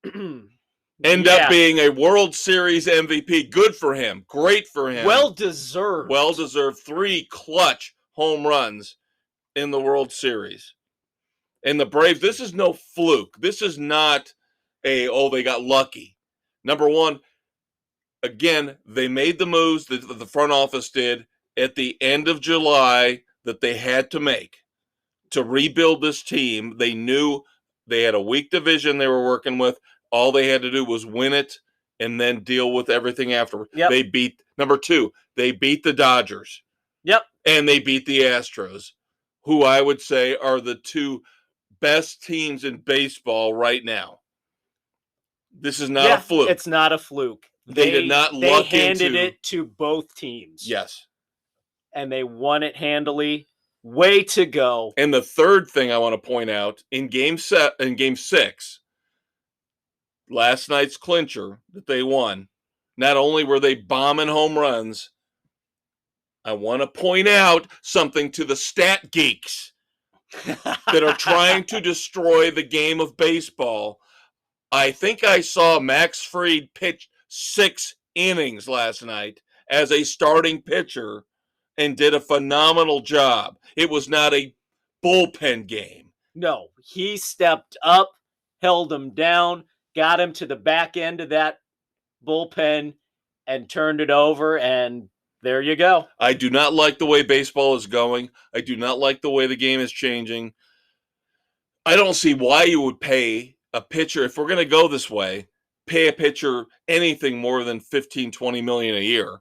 A: end up being a World Series MVP. Good for him. Great for him.
B: Well-deserved.
A: Well-deserved. 3 clutch home runs in the World Series. And the Braves, this is no fluke. This is not they got lucky. Number one, again, they made the moves that the front office did at the end of July that they had to make to rebuild this team. They knew they had a weak division they were working with. All they had to do was win it and then deal with everything afterward.
B: Yep.
A: They beat, number 2, they beat the Dodgers.
B: Yep.
A: And they beat the Astros, who I would say are the 2 best teams in baseball right now. This is not a fluke.
B: It's not a fluke.
A: They did not luck
B: They handed it to both teams.
A: Yes.
B: And they won it handily. Way to go.
A: And the third thing I want to point out, in game 6, last night's clincher that they won, not only were they bombing home runs, I want to point out something to the stat geeks that are trying to destroy the game of baseball. I think I saw Max Fried pitch 6 innings last night as a starting pitcher and did a phenomenal job. It was not a bullpen game.
B: No, he stepped up, held him down, got him to the back end of that bullpen and turned it over, and there you go.
A: I do not like the way baseball is going. I do not like the way the game is changing. I don't see why you would pay a pitcher, if we're going to go this way, pay a pitcher anything more than $15-20 million a year.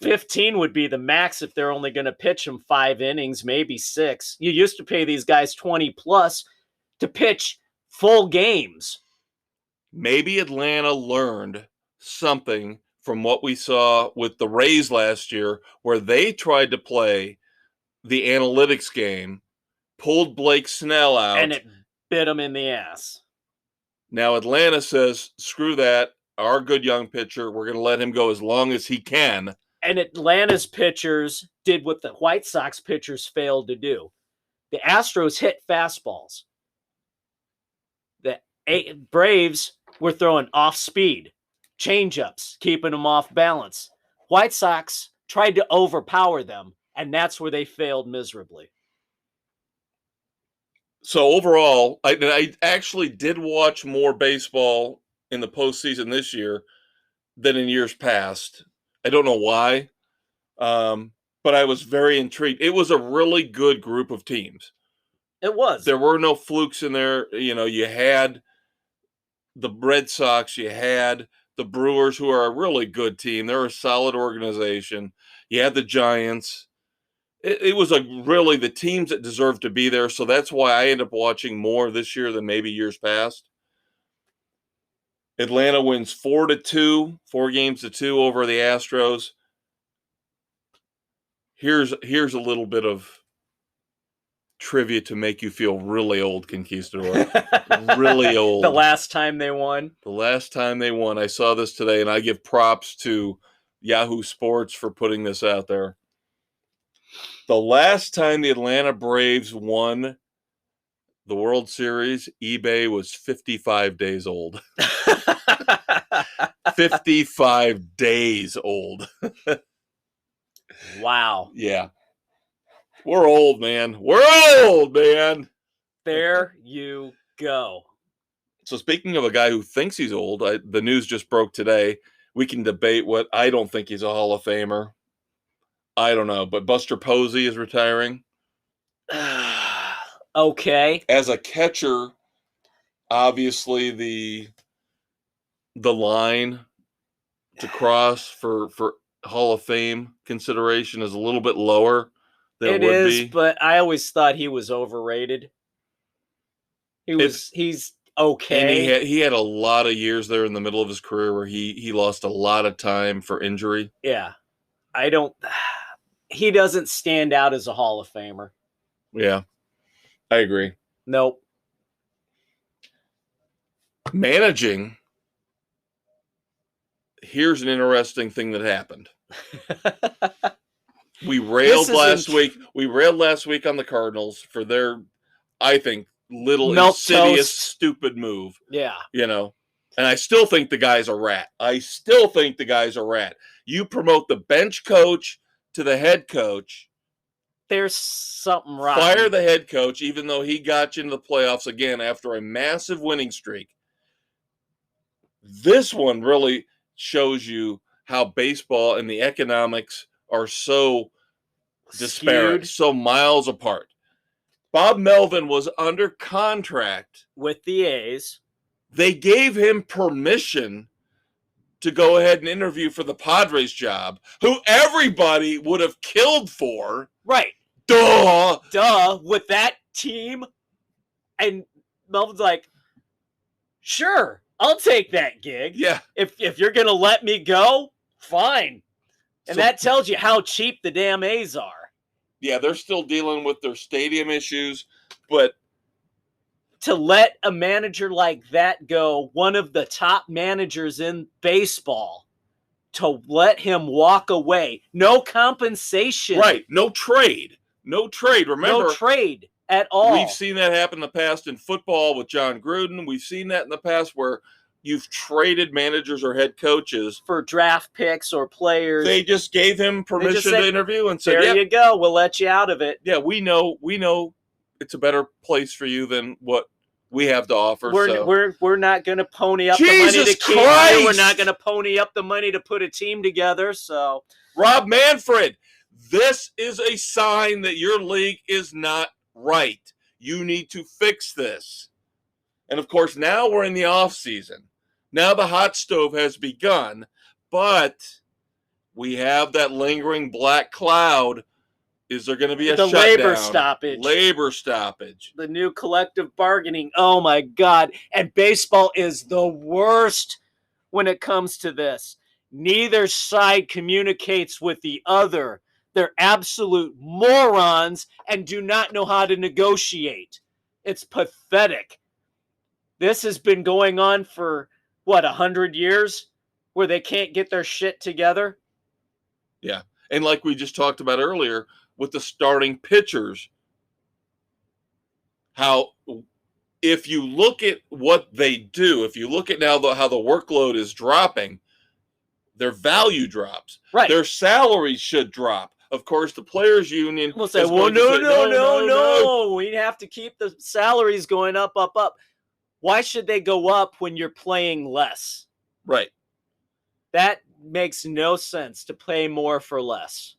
B: 15 would be the max if they're only going to pitch them 5 innings, maybe 6. You used to pay these guys 20 plus to pitch full games.
A: Maybe Atlanta learned something from what we saw with the Rays last year, where they tried to play the analytics game, pulled Blake Snell out.
B: And it bit them in the ass.
A: Now Atlanta says, screw that. Our good young pitcher, we're going to let him go as long as he can.
B: And Atlanta's pitchers did what the White Sox pitchers failed to do. The Astros hit fastballs. The Braves were throwing off speed, changeups, keeping them off balance. White Sox tried to overpower them, and that's where they failed miserably.
A: So overall, I actually did watch more baseball in the postseason this year than in years past. I don't know why, but I was very intrigued. It was a really good group of teams.
B: It was.
A: There were no flukes in there. You know, you had the Red Sox, you had the Brewers, who are a really good team. They're a solid organization. You had the Giants. It was really the teams that deserved to be there. So that's why I ended up watching more this year than maybe years past. Atlanta wins 4-2, 4-2 over the Astros. Here's a little bit of trivia to make you feel really old, Conquistador. Really old.
B: The last time they won.
A: The last time they won. I saw this today, and I give props to Yahoo Sports for putting this out there. The last time the Atlanta Braves won the World Series, eBay was 55 days old. 55 days old.
B: Wow.
A: Yeah. We're old, man. We're old, man.
B: There you go.
A: So speaking of a guy who thinks he's old, the news just broke today. We can debate what I don't think he's a Hall of Famer. I don't know, but Buster Posey is retiring.
B: Okay.
A: As a catcher, obviously the line to cross for Hall of Fame consideration is a little bit lower than it would be.
B: But I always thought he was overrated. He's okay.
A: And he had a lot of years there in the middle of his career where he lost a lot of time for injury.
B: Yeah. He doesn't stand out as a Hall of Famer.
A: Yeah, I agree.
B: Nope.
A: Managing. Here's an interesting thing that happened. We railed last week. We railed last week on the Cardinals for their, I think, little insidious, stupid move.
B: Yeah.
A: You know, and I still think the guy's a rat. You promote the bench coach to the head coach.
B: There's something wrong.
A: Fire the head coach, even though he got you into the playoffs again after a massive winning streak. This one really shows you how baseball and the economics are so disparate, so miles apart. Bob Melvin was under contract
B: with the A's.
A: They gave him permission to go ahead and interview for the Padres job, who everybody would have killed for.
B: Right.
A: Duh.
B: With that team. And Melvin's like, sure, I'll take that gig.
A: Yeah.
B: If you're going to let me go, fine. And that tells you how cheap the damn A's are.
A: Yeah, they're still dealing with their stadium issues, but
B: to let a manager like that go, one of the top managers in baseball, to let him walk away, no compensation.
A: Right, no trade. Remember,
B: no trade at all.
A: We've seen that happen in the past in football with John Gruden. We've seen that in the past where you've traded managers or head coaches
B: for draft picks or players.
A: They just gave him permission to interview and said,
B: there you go, we'll let you out of it.
A: Yeah, we know it's a better place for you than what we have to offer.
B: We're not going to pony up
A: the money to keep you.
B: We're not going to pony up the money to put a team together. So,
A: Rob Manfred, this is a sign that your league is not right. You need to fix this. And of course, now we're in the off season. Now the hot stove has begun, but we have that lingering black cloud. Is there going to be a shutdown? Labor stoppage.
B: The new collective bargaining. Oh, my God. And baseball is the worst when it comes to this. Neither side communicates with the other. They're absolute morons and do not know how to negotiate. It's pathetic. This has been going on for, 100 years? Where they can't get their shit together?
A: Yeah. And like we just talked about earlier, with the starting pitchers, how if you look at what they do, if you look at now how the workload is dropping, their value drops.
B: Right.
A: Their salaries should drop. Of course, the players' union
B: will say, no. We have to keep the salaries going up. Why should they go up when you're playing less?
A: Right.
B: That makes no sense to pay more for less.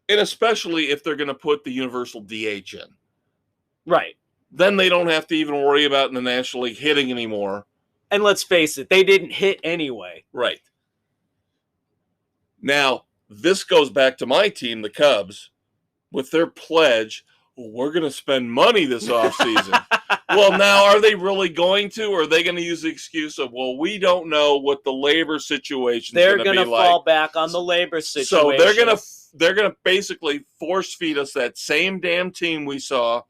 A: And especially if they're going to put the universal DH in.
B: Right.
A: Then they don't have to even worry about in the National League hitting anymore.
B: And let's face it, they didn't hit anyway.
A: Right. Now, this goes back to my team, the Cubs, with their pledge, we're going to spend money this offseason. Well, now, are they really going to, or are they going to use the excuse of, we don't know what the labor situation is going to be like?
B: They're going to fall back on the labor situation.
A: So they're going to basically force feed us that same damn team we saw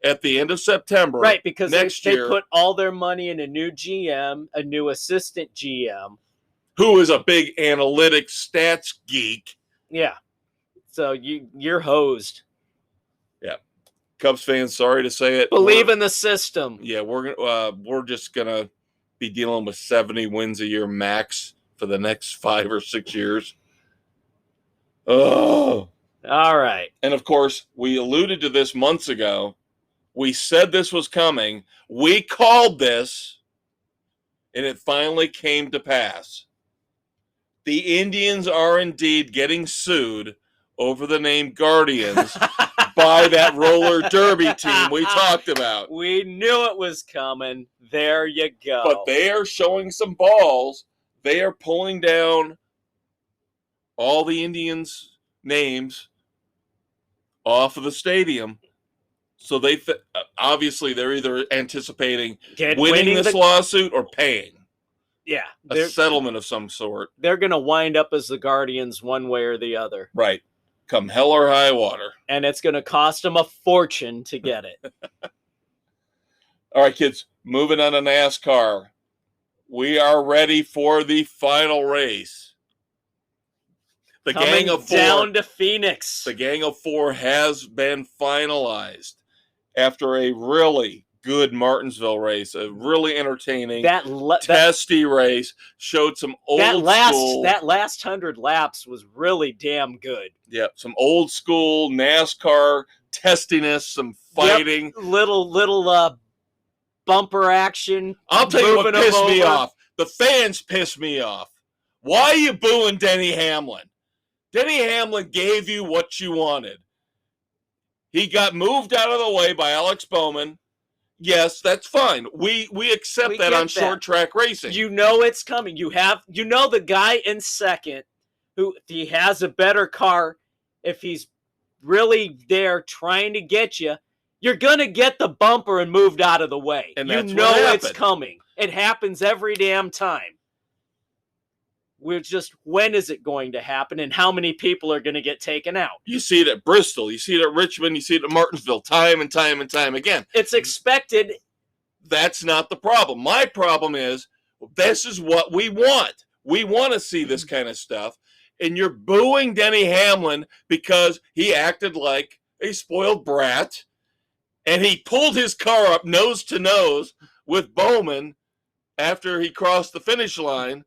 A: at the end of September.
B: Right, because
A: they
B: put all their money in a new GM, a new assistant GM.
A: Who is a big analytics stats geek.
B: Yeah. So you're hosed.
A: Yeah. Cubs fans, sorry to say it.
B: Believe in the system.
A: Yeah, we're just going to be dealing with 70 wins a year max for the next 5 or 6 years. Oh.
B: All right.
A: And, of course, we alluded to this months ago. We said this was coming. We called this, and it finally came to pass. The Indians are indeed getting sued over the name Guardians by that roller derby team we talked about.
B: We knew it was coming. There you go.
A: But they are showing some balls. They are pulling down all the Indians' names off of the stadium So obviously they're either anticipating winning
B: winning
A: this lawsuit or paying.
B: Yeah,
A: A settlement of some sort.
B: They're going to wind up as the Guardians one way or the other.
A: Right. Come hell or high water.
B: And it's going to cost them a fortune to get it.
A: All right, kids, moving on to NASCAR. We are ready for the final race. The
B: Coming
A: Gang of Four
B: down to Phoenix.
A: The Gang of Four has been finalized after a really good Martinsville race, a really entertaining, testy race. Showed some old school.
B: That last 100 laps was really damn good.
A: Yep, some old school NASCAR testiness, some fighting,
B: little bumper action.
A: I'll tell you what pissed me off. The fans pissed me off. Why are you booing Denny Hamlin? Denny Hamlin gave you what you wanted. He got moved out of the way by Alex Bowman. Yes, that's fine. We accept that on short track racing.
B: You know it's coming. You know the guy in second who, if he has a better car, if he's really there trying to get you, you're going to get the bumper and moved out of the way.
A: And
B: you know it's coming. It happens every damn time. We're just, when is it going to happen and how many people are going to get taken out?
A: You see it at Bristol. You see it at Richmond. You see it at Martinsville time and time and time again.
B: It's expected.
A: That's not the problem. My problem is, this is what we want. We want to see this kind of stuff. And you're booing Denny Hamlin because he acted like a spoiled brat. And he pulled his car up nose to nose with Bowman after he crossed the finish line,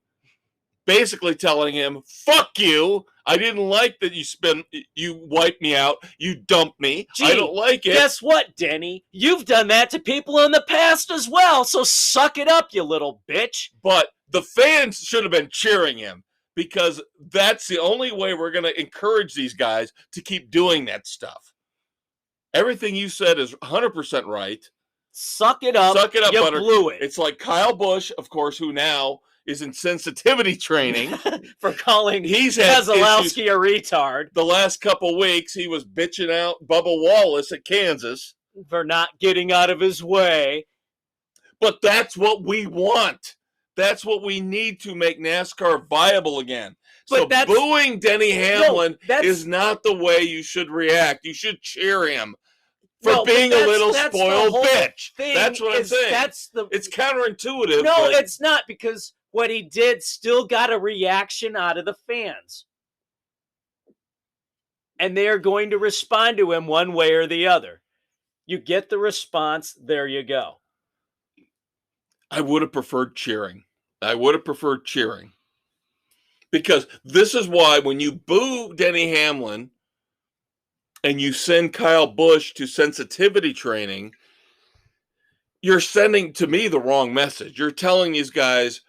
A: basically telling him, fuck you. I didn't like that you wiped me out. You dumped me.
B: Gee,
A: I don't like it.
B: Guess what, Denny? You've done that to people in the past as well, so suck it up, you little bitch.
A: But the fans should have been cheering him because that's the only way we're going to encourage these guys to keep doing that stuff. Everything you said is 100% right.
B: Suck it up.
A: Suck it up,
B: you
A: Butter.
B: Blew it.
A: It's like Kyle Busch, of course, who now is in sensitivity training
B: for calling
A: Keselowski
B: a retard.
A: The last couple weeks, he was bitching out Bubba Wallace at Kansas
B: for not getting out of his way.
A: But that's what we want. That's what we need to make NASCAR viable again. But so booing Denny Hamlin is not the way you should react. You should cheer him for being a little spoiled bitch. That's what I'm saying. It's counterintuitive.
B: No, it's not, because what he did still got a reaction out of the fans. And they are going to respond to him one way or the other. You get the response, there you go.
A: I would have preferred cheering. Because this is why when you boo Denny Hamlin and you send Kyle Busch to sensitivity training, you're sending, to me, the wrong message. You're telling these guys,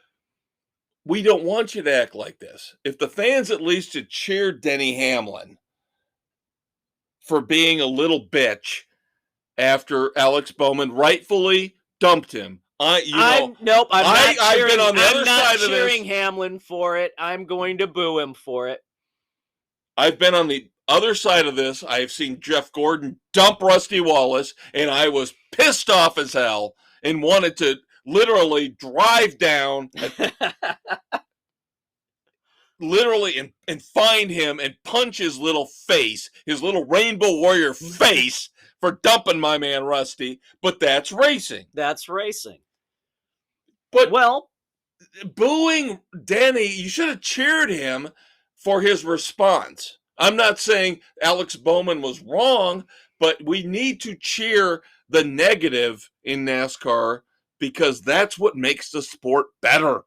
A: we don't want you to act like this. If the fans at least had cheered Denny Hamlin for being a little bitch after Alex Bowman rightfully dumped him. I've been on the other side of this. I'm not cheering
B: Hamlin for it. I'm going to boo him for it.
A: I've been on the other side of this. I have seen Jeff Gordon dump Rusty Wallace, and I was pissed off as hell and wanted to literally drive down literally and find him and punch his little face, his little Rainbow Warrior face for dumping my man Rusty. But that's racing. But booing Denny, you should have cheered him for his response. I'm not saying Alex Bowman was wrong, but we need to cheer the negative in NASCAR because that's what makes the sport better.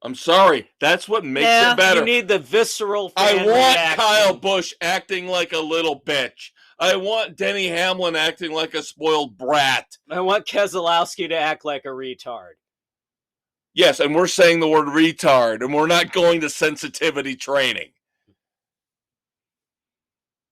A: I'm sorry. That's what makes it better.
B: You need the visceral fan
A: I want
B: reaction.
A: Kyle Busch acting like a little bitch. I want Denny Hamlin acting like a spoiled brat.
B: I want Keselowski to act like a retard.
A: Yes, and we're saying the word retard, and we're not going to sensitivity training.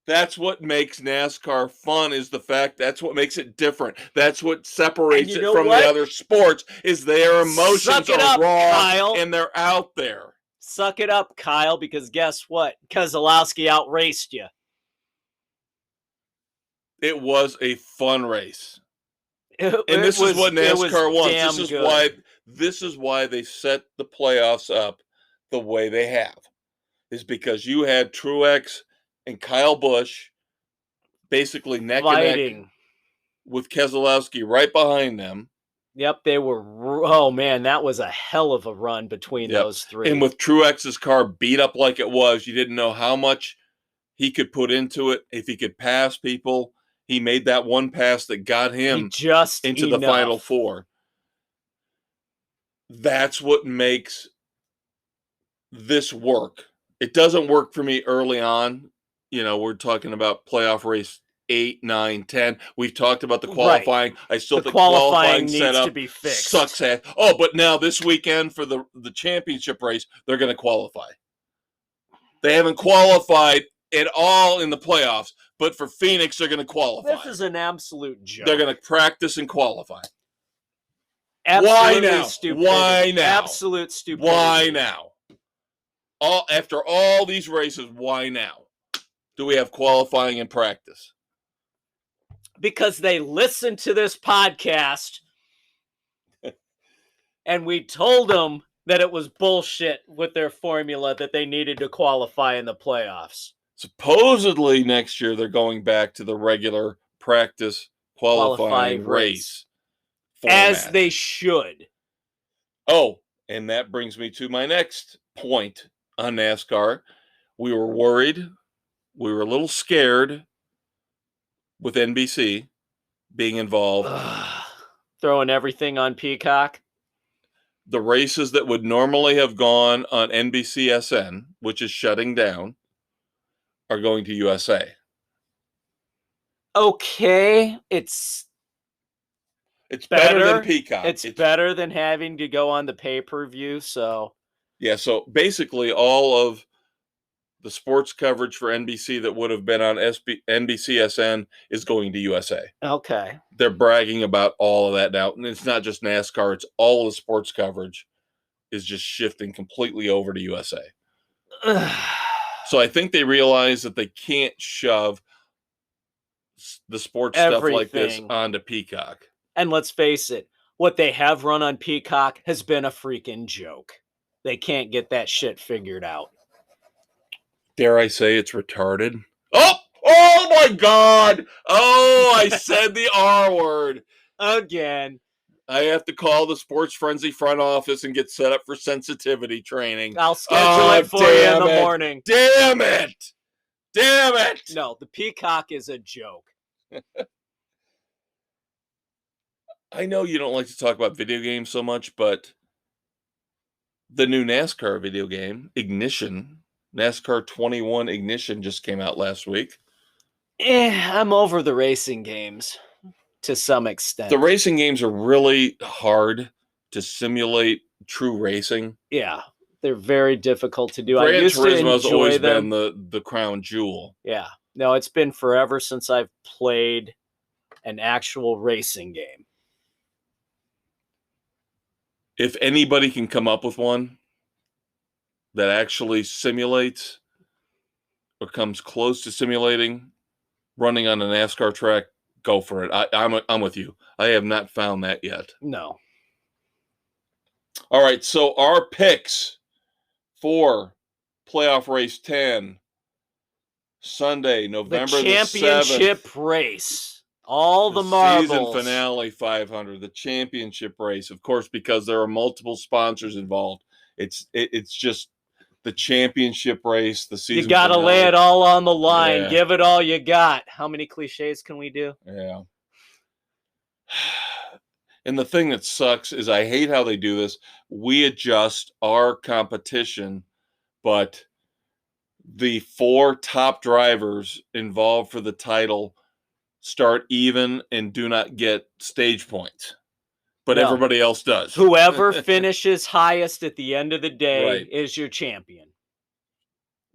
A: That's what makes NASCAR fun, is the fact that's what makes it different. That's what separates it from the other sports, is their emotions are raw, Kyle. And they're out there.
B: Suck it up, Kyle, because guess what? Keselowski outraced you.
A: It was a fun race.
B: It
A: This is what NASCAR wants.
B: Damn
A: This is why they set the playoffs up the way they have. Is because you had Truex and Kyle Busch basically neck and neck with Keselowski right behind them.
B: Yep, they were. Oh man, that was a hell of a run between those three.
A: And with Truex's car beat up like it was, you didn't know how much he could put into it, if he could pass people. He made that one pass that got him into the Final Four. That's what makes this work. It doesn't work for me early on. We're talking about playoff race 8, 9, 10. We've talked about the qualifying. Right. I still think qualifying
B: needs to be fixed.
A: Sucks ass. Oh, but now this weekend for the championship race, they're going to qualify. They haven't qualified at all in the playoffs, but for Phoenix, they're going to qualify.
B: This is an absolute joke.
A: They're going to practice and qualify.
B: Absolutely
A: Why now?
B: Stupidity.
A: Why now?
B: Absolute stupidity.
A: Why now? After all these races, why now do we have qualifying and practice?
B: Because they listened to this podcast and we told them that it was bullshit with their formula that they needed to qualify in the playoffs.
A: Supposedly next year they're going back to the regular practice qualifying race format.
B: As they should.
A: Oh, and that brings me to my next point on NASCAR. We were worried. We were a little scared with NBC being involved.
B: Throwing everything on Peacock.
A: The races that would normally have gone on NBCSN, which is shutting down, are going to USA.
B: Okay, it's
A: better than Peacock.
B: It's better than having to go on the pay-per-view, so...
A: Yeah, so basically all of the sports coverage for NBC that would have been on NBCSN is going to USA.
B: Okay.
A: They're bragging about all of that now. And it's not just NASCAR, it's all the sports coverage is just shifting completely over to USA. So I think they realize that they can't shove the sports stuff like this onto Peacock.
B: And let's face it, what they have run on Peacock has been a freaking joke. They can't get that shit figured out.
A: Dare I say it's retarded? Oh my God! Oh, I said the R word.
B: Again.
A: I have to call the Sports Frenzy front office and get set up for sensitivity training.
B: I'll schedule it for you in the morning.
A: Damn it! Damn it!
B: No, the Peacock is a joke.
A: I know you don't like to talk about video games so much, but the new NASCAR video game, Ignition, NASCAR 21 Ignition, just came out last week.
B: I'm over the racing games to some extent.
A: The racing games are really hard to simulate true racing.
B: Yeah, they're very difficult to do.
A: Gran Turismo has always been the crown jewel.
B: Yeah. No, it's been forever since I've played an actual racing game.
A: If anybody can come up with one that actually simulates or comes close to simulating running on a NASCAR track, go for it. I'm with you. I have not found that yet.
B: No.
A: All right, so our picks for playoff race 10, Sunday, November the 7th.
B: The championship race. All the marbles.
A: Season finale 500, the championship race. Of course, because there are multiple sponsors involved. It's just the championship race, the season.
B: You got to lay it all on the line.
A: Yeah.
B: Give it all you got. How many cliches can we do?
A: Yeah. And the thing that sucks is I hate how they do this. We adjust our competition, but the 4 top drivers involved for the title start even and do not get stage points. But everybody else does.
B: Whoever finishes highest at the end of the day is your champion.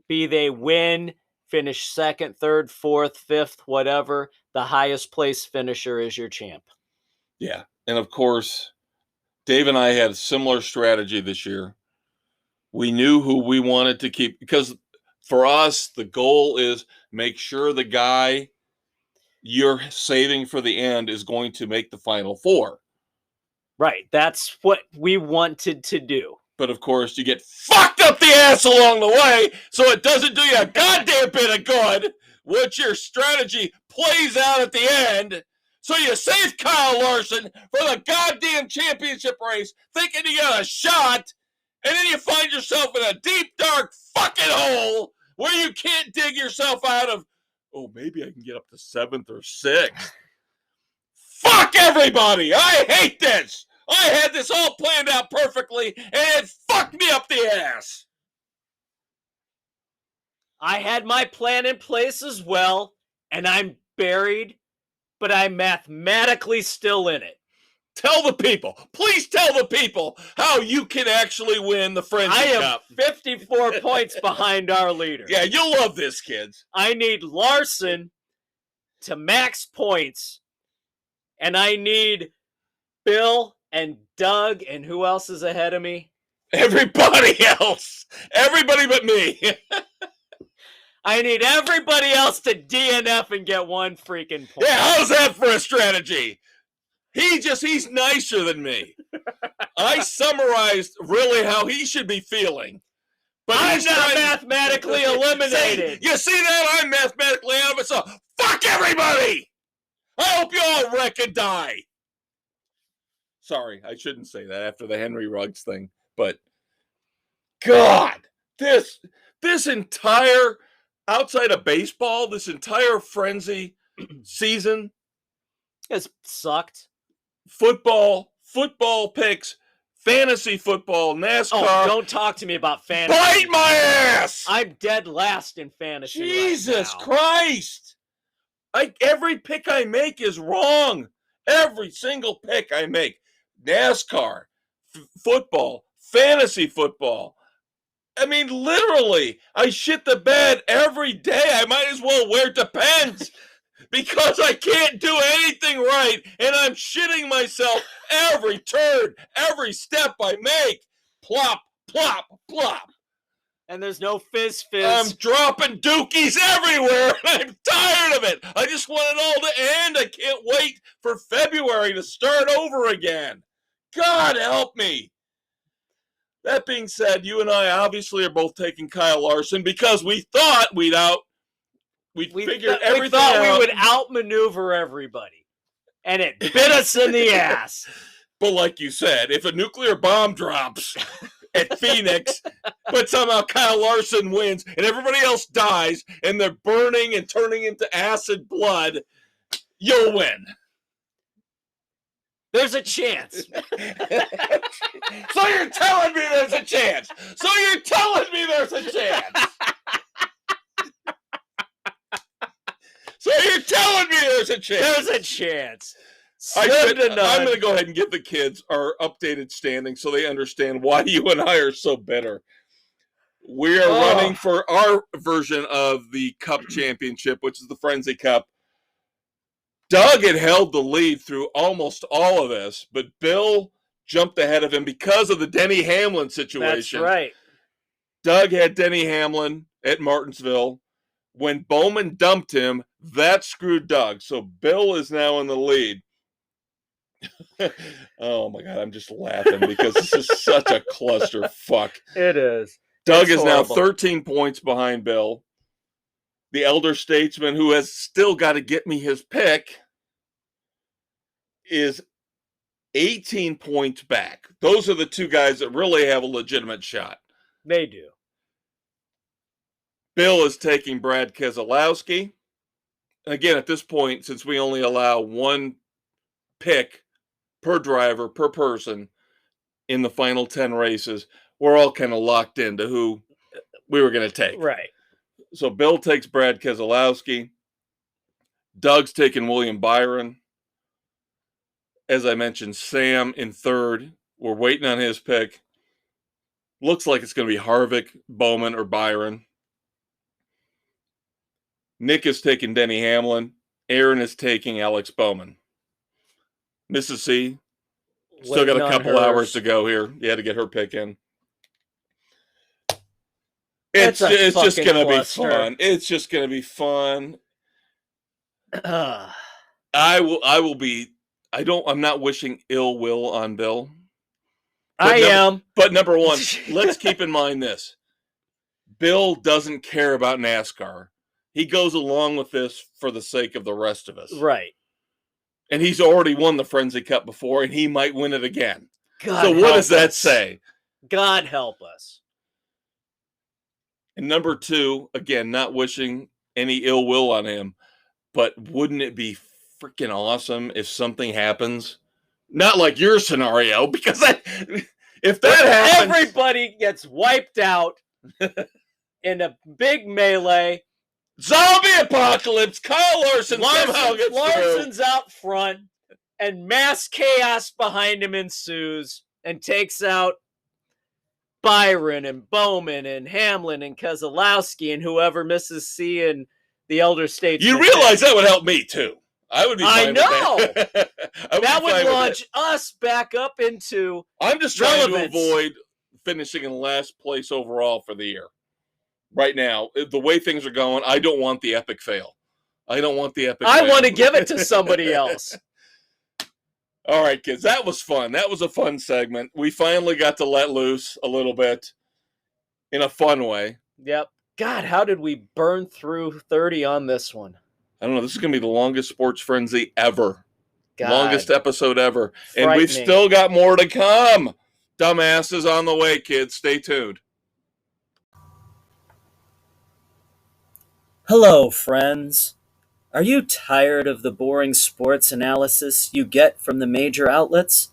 B: Be they win, finish second, third, fourth, fifth, whatever, the highest place finisher is your champ.
A: Yeah. And of course, Dave and I had a similar strategy this year. We knew who we wanted to keep, because for us, the goal is make sure the guy you're saving for the end is going to make the Final Four.
B: Right. That's what we wanted to do.
A: But of course, you get fucked up the ass along the way, so it doesn't do you a goddamn bit of good, which your strategy plays out at the end. So you save Kyle Larson for the goddamn championship race, thinking you got a shot, and then you find yourself in a deep, dark fucking hole where you can't dig yourself out of, oh, maybe I can get up to 7th or 6th. Fuck everybody! I hate this! I had this all planned out perfectly, and it fucked me up the ass!
B: I had my plan in place as well, and I'm buried, but I'm mathematically still in it.
A: Tell the people, please tell the people how you can actually win the Frenzy Cup.
B: I am 54 points behind our leader.
A: Yeah, you'll love this, kids.
B: I need Larson to max points, and I need Bill and Doug, and who else is ahead of me?
A: Everybody else. Everybody but me.
B: I need everybody else to DNF and get 1 freaking point.
A: Yeah, how's that for a strategy? He's nicer than me. I summarized really how he should be feeling. But
B: I'm not mathematically eliminated.
A: You see that? I'm mathematically out of it, so fuck everybody! I hope you all wreck and die. Sorry, I shouldn't say that after the Henry Ruggs thing, but God, this entire, outside of baseball, this entire Frenzy season,
B: it's sucked.
A: Football picks, fantasy football, NASCAR.
B: Oh, don't talk to me about fantasy.
A: Bite my ass!
B: I'm dead last in fantasy.
A: Jesus
B: right now.
A: Christ! Every pick I make is wrong. Every single pick I make. NASCAR, football, fantasy football. I mean, literally, I shit the bed every day. I might as well wear Depends because I can't do anything right, and I'm shitting myself every turn, every step I make. Plop, plop, plop.
B: And there's no fizz.
A: I'm dropping dookies everywhere, and I'm tired of it. I just want it all to end. I can't wait for February to start over again. God help me. That being said, you and I obviously are both taking Kyle Larson because we thought we figured everything
B: we thought
A: out.
B: We would outmaneuver everybody, and it bit us in the ass.
A: But like you said, if a nuclear bomb drops at Phoenix, but somehow Kyle Larson wins and everybody else dies and they're burning and turning into acid blood, you'll win.
B: There's a chance.
A: So you're telling me there's a chance. There's a chance. I'm going to go ahead and give the kids our updated standing so they understand why you and I are so bitter. We are running for our version of the Cup Championship, which is the Frenzy Cup. Doug had held the lead through almost all of this, but Bill jumped ahead of him because of the Denny Hamlin situation.
B: That's right.
A: Doug had Denny Hamlin at Martinsville. When Bowman dumped him, that screwed Doug. So Bill is now in the lead. Oh my God, I'm just laughing because this is such a clusterfuck.
B: It is.
A: Doug is now 13 points behind Bill. The elder statesman, who has still got to get me his pick, is 18 points back. Those are the two guys that really have a legitimate shot.
B: They do.
A: Bill is taking Brad Keselowski. Again, at this point, since we only allow 1 pick per driver, per person in the final 10 races, we're all kind of locked into who we were going to take.
B: Right.
A: So Bill takes Brad Keselowski. Doug's taking William Byron. As I mentioned, Sam in third. We're waiting on his pick. Looks like it's going to be Harvick, Bowman, or Byron. Nick is taking Denny Hamlin. Aaron is taking Alex Bowman. Mrs. C, still got a couple hours to go here. You had to get her pick in. It's just going to be fun. It's just going to be fun. I'm not wishing ill will on Bill.
B: I am.
A: But number one, let's keep in mind this. Bill doesn't care about NASCAR. He goes along with this for the sake of the rest of us.
B: Right.
A: And he's already won the Frenzy Cup before, and he might win it again.
B: God
A: so what does that say?
B: God help us.
A: And number two, again, not wishing any ill will on him, but wouldn't it be freaking awesome if something happens? Not like your scenario, because if that happens,
B: everybody gets wiped out in a big melee.
A: Zombie apocalypse. Kyle Larson somehow gets
B: Larson's
A: through.
B: out front, and mass chaos behind him ensues and takes out Byron and Bowman and Hamlin and Keselowski and whoever misses C in the Elder Statesman.
A: You realize that would help me too. I would be fine
B: with
A: that.
B: That would launch us back up into
A: I'm just trying to avoid finishing in last place overall for the year. Right now, the way things are going, I don't want the epic fail. I want to
B: give it to somebody else.
A: All right, kids, that was fun. That was a fun segment. We finally got to let loose a little bit in a fun way.
B: Yep. God, how did we burn through 30 on this one?
A: I don't know. This is going to be the longest Sports Frenzy ever. God. Longest episode ever. And we've still got more to come. Dumbasses on the way, kids. Stay tuned.
C: Hello, friends. Are you tired of the boring sports analysis you get from the major outlets?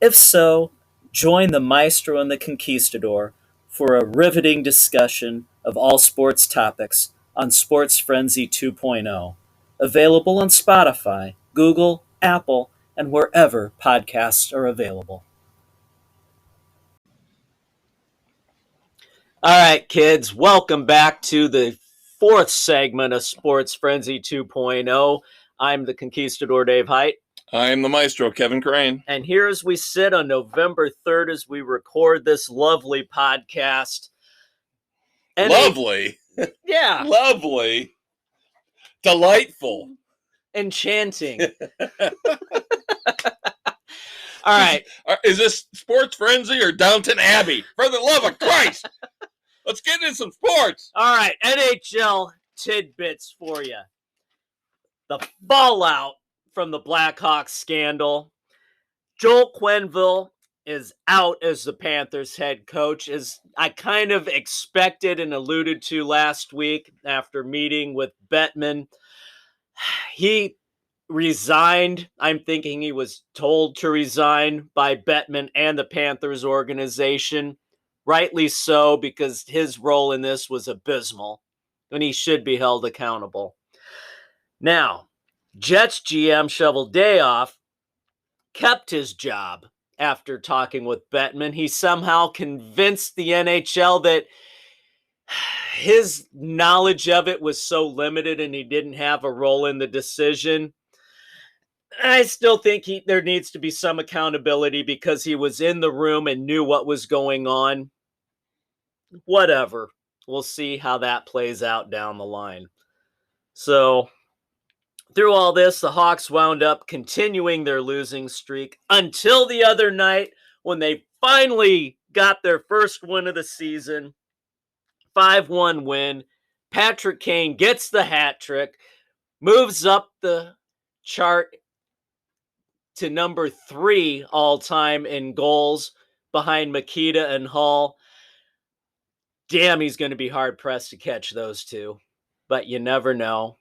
C: If so, join the Maestro and the Conquistador for a riveting discussion of all sports topics on Sports Frenzy 2.0, available on Spotify, Google, Apple, and wherever podcasts are available.
B: All right, kids, welcome back to the fourth segment of Sports Frenzy 2.0. I'm the Conquistador, Dave Height.
A: I'm the Maestro, Kevin Crane.
B: And here as we sit on November 3rd as we record this lovely podcast.
A: Lovely?
B: Yeah.
A: Lovely. Delightful.
B: Enchanting. All right.
A: Is this Sports Frenzy or Downton Abbey? For the love of Christ! Let's get into some sports.
B: All right, NHL tidbits for you. The fallout from the Blackhawks scandal. Joel Quenneville is out as the Panthers head coach, as I kind of expected and alluded to last week after meeting with Bettman. He resigned. I'm thinking he was told to resign by Bettman and the Panthers organization. Rightly so, because his role in this was abysmal, and he should be held accountable. Now, Jets GM Shoveldayoff kept his job after talking with Bettman. He somehow convinced the NHL that his knowledge of it was so limited and he didn't have a role in the decision. I still think there needs to be some accountability because he was in the room and knew what was going on. Whatever. We'll see how that plays out down the line. So, through all this, the Hawks wound up continuing their losing streak until the other night when they finally got their first win of the season. 5-1 win. Patrick Kane gets the hat trick, moves up the chart to number 3 all-time in goals behind Makita and Hall. Damn, he's going to be hard-pressed to catch those two, but you never know.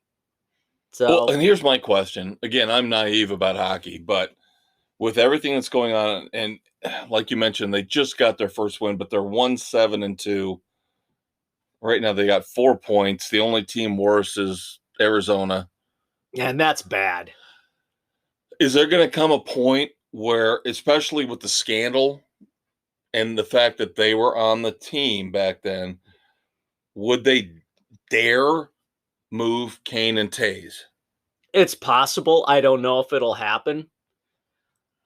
B: So,
A: well, and here's my question. Again, I'm naive about hockey, but with everything that's going on, and like you mentioned, they just got their first win, but they're 1-7-2. Right now, they got 4 points. The only team worse is Arizona.
B: Yeah, and that's bad.
A: Is there going to come a point where, especially with the scandal and the fact that they were on the team back then, would they dare move Kane and Taze?
B: It's possible. I don't know if it'll happen.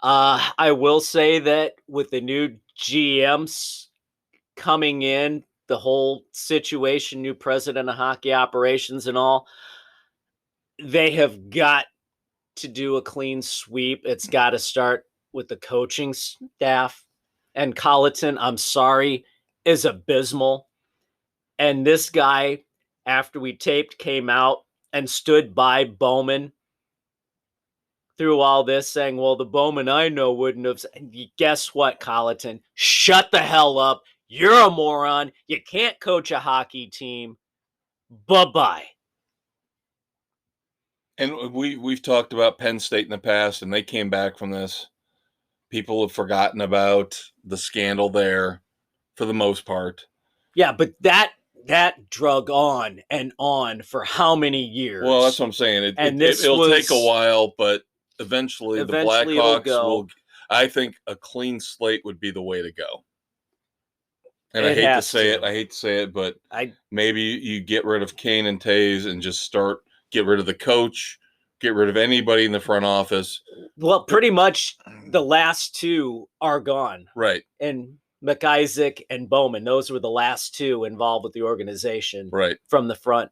B: I will say that with the new GMs coming in, the whole situation, new president of hockey operations and all, they have got to do a clean sweep. It's got to start with the coaching staff. And Colleton, I'm sorry, is abysmal. And this guy, after we taped, came out and stood by Bowman through all this, saying, well, the Bowman I know wouldn't have. Guess what, Colleton? Shut the hell up. You're a moron. You can't coach a hockey team. Bye-bye.
A: And we've talked about Penn State in the past, and they came back from this. People have forgotten about the scandal there for the most part.
B: Yeah, but that drug on and on for how many years?
A: Well, that's what I'm saying. It'll take a while, but eventually the Blackhawks will. I think a clean slate would be the way to go. And I hate to say it, but maybe you get rid of Kane and Taves and just get rid of the coach, get rid of anybody in the front office.
B: Well, pretty much the last two are gone.
A: Right.
B: And McIsaac and Bowman, those were the last two involved with the organization.
A: Right.
B: From the front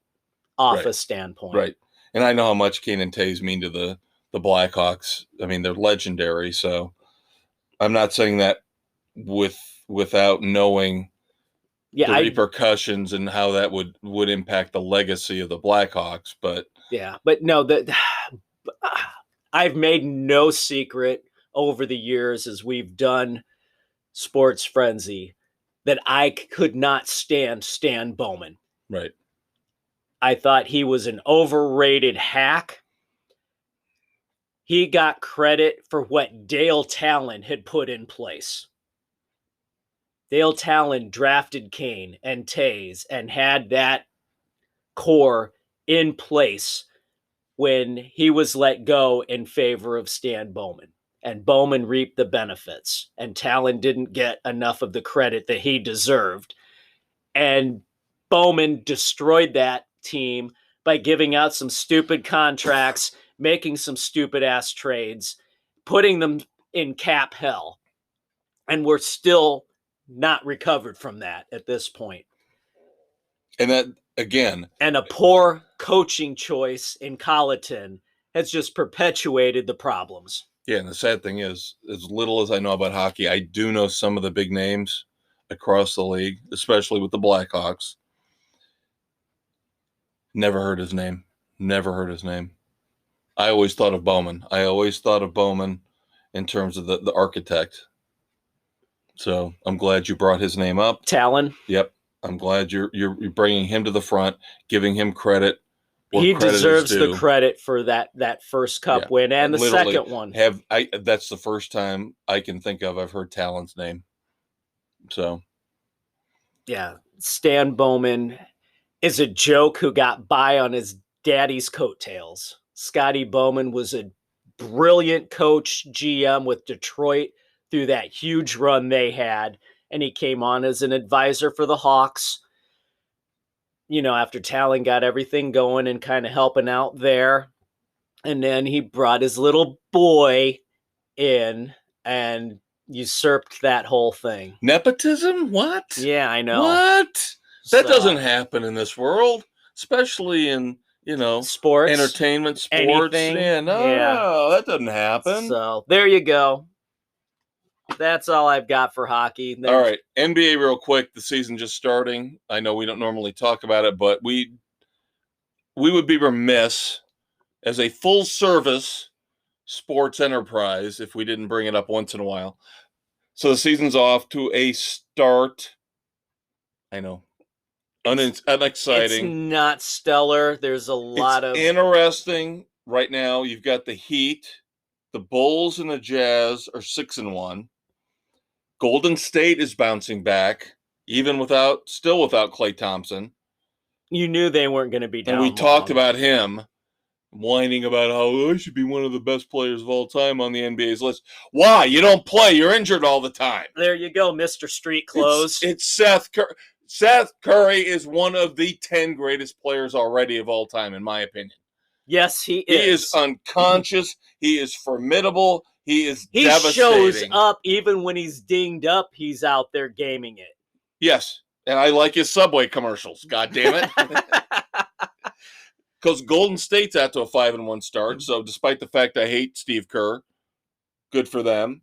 B: office standpoint.
A: Right. And I know how much Kane and Taves mean to the Blackhawks. I mean, they're legendary. So I'm not saying that without knowing the repercussions and how that would impact the legacy of the Blackhawks. But
B: no, I've made no secret over the years as we've done Sports Frenzy that I could not stand Stan Bowman.
A: Right.
B: I thought he was an overrated hack. He got credit for what Dale Talon had put in place. Dale Talon drafted Kane and Taves and had that core in place when he was let go in favor of Stan Bowman. And Bowman reaped the benefits. And Talon didn't get enough of the credit that he deserved. And Bowman destroyed that team by giving out some stupid contracts, making some stupid-ass trades, putting them in cap hell. And we're still not recovered from that at this point.
A: And that, again...
B: And a poor coaching choice in Colleton has just perpetuated the problems.
A: Yeah, and the sad thing is, as little as I know about hockey, I do know some of the big names across the league, especially with the Blackhawks. Never heard his name. I always thought of Bowman. In terms of the architect. So I'm glad you brought his name up.
B: Talon.
A: Yep. I'm glad you're bringing him to the front, giving him credit.
B: He deserves the credit for that first cup win and the second one.
A: That's the first time I can think of I've heard Talon's name. So.
B: Yeah. Stan Bowman is a joke who got by on his daddy's coattails. Scotty Bowman was a brilliant coach, GM with Detroit through that huge run they had. And he came on as an advisor for the Hawks. You know, after Talon got everything going and kind of helping out there. And then he brought his little boy in and usurped that whole thing.
A: Nepotism? What?
B: Yeah, I know.
A: What? That doesn't happen in this world, especially in,
B: sports,
A: entertainment, sports.
B: Anything.
A: No, that doesn't happen.
B: So there you go. That's all I've got for hockey.
A: All right, NBA real quick. The season just starting. I know we don't normally talk about it, but we would be remiss as a full-service sports enterprise if we didn't bring it up once in a while. So the season's off to a start. I know. Unexciting.
B: It's not stellar. There's a lot of
A: interesting right now. You've got the Heat, the Bulls, and the Jazz are 6-1. Golden State is bouncing back, even without Klay Thompson.
B: You knew they weren't going to be down.
A: And we talked about him whining about how I should be one of the best players of all time on the NBA's list. Why? You don't play. You're injured all the time.
B: There you go, Mr. Street Clothes.
A: It's Seth Curry. Seth Curry is one of the 10 greatest players already of all time, in my opinion.
B: Yes, he is.
A: He is unconscious. He is formidable. He is devastating.
B: He shows up even when he's dinged up. He's out there gaming it.
A: Yes, and I like his Subway commercials. God damn it. because Golden State's out to a 5-1 start. So despite the fact I hate Steve Kerr, good for them.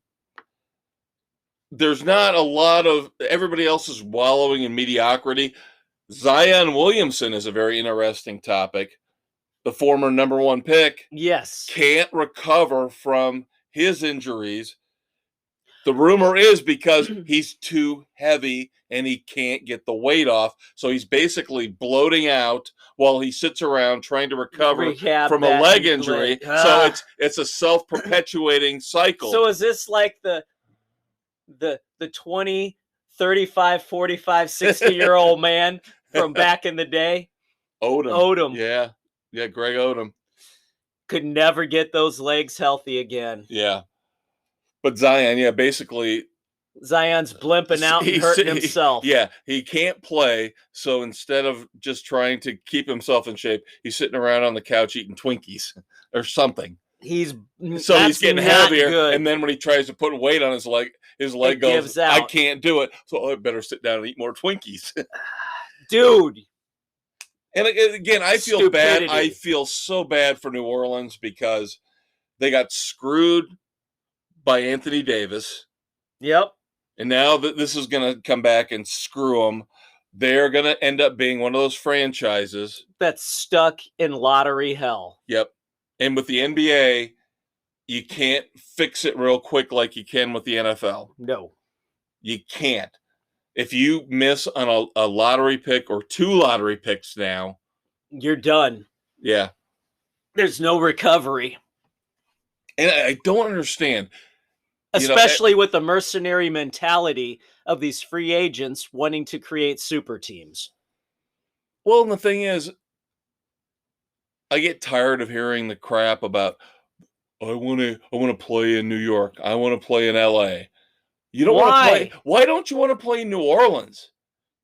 A: There's not a lot of everybody else is wallowing in mediocrity. Zion Williamson is a very interesting topic. The former number 1 pick
B: Yes.
A: can't recover from his injuries. The rumor is because he's too heavy and he can't get the weight off. So he's basically bloating out while he sits around trying to recover
B: Rehab
A: from a
B: that
A: leg injury. So it's a self-perpetuating cycle.
B: So is this like the 20, 35, 45, 60-year-old man from back in the day? Odom.
A: Yeah, Greg Odom.
B: Could never get those legs healthy again.
A: Yeah. But Zion, basically
B: Zion's blimping out and hurting himself.
A: He can't play. So instead of just trying to keep himself in shape, he's sitting around on the couch eating Twinkies or something.
B: He's
A: getting heavier.
B: Good.
A: And then when he tries to put weight on his leg goes, I can't do it. So I better sit down and eat more Twinkies.
B: Dude.
A: And again, I feel bad. I feel so bad for New Orleans because they got screwed by Anthony Davis.
B: Yep.
A: And now that this is going to come back and screw them, they're going to end up being one of those franchises
B: that's stuck in lottery hell.
A: Yep. And with the NBA, you can't fix it real quick like you can with the NFL.
B: No.
A: You can't. If you miss on a lottery pick or 2 lottery picks now,
B: you're done.
A: Yeah.
B: There's no recovery.
A: And I don't understand.
B: Especially with the mercenary mentality of these free agents wanting to create super teams.
A: Well, and the thing is, I get tired of hearing the crap about I want to play in New York. I want to play in LA. You don't want to play. Why don't you want to play in New Orleans?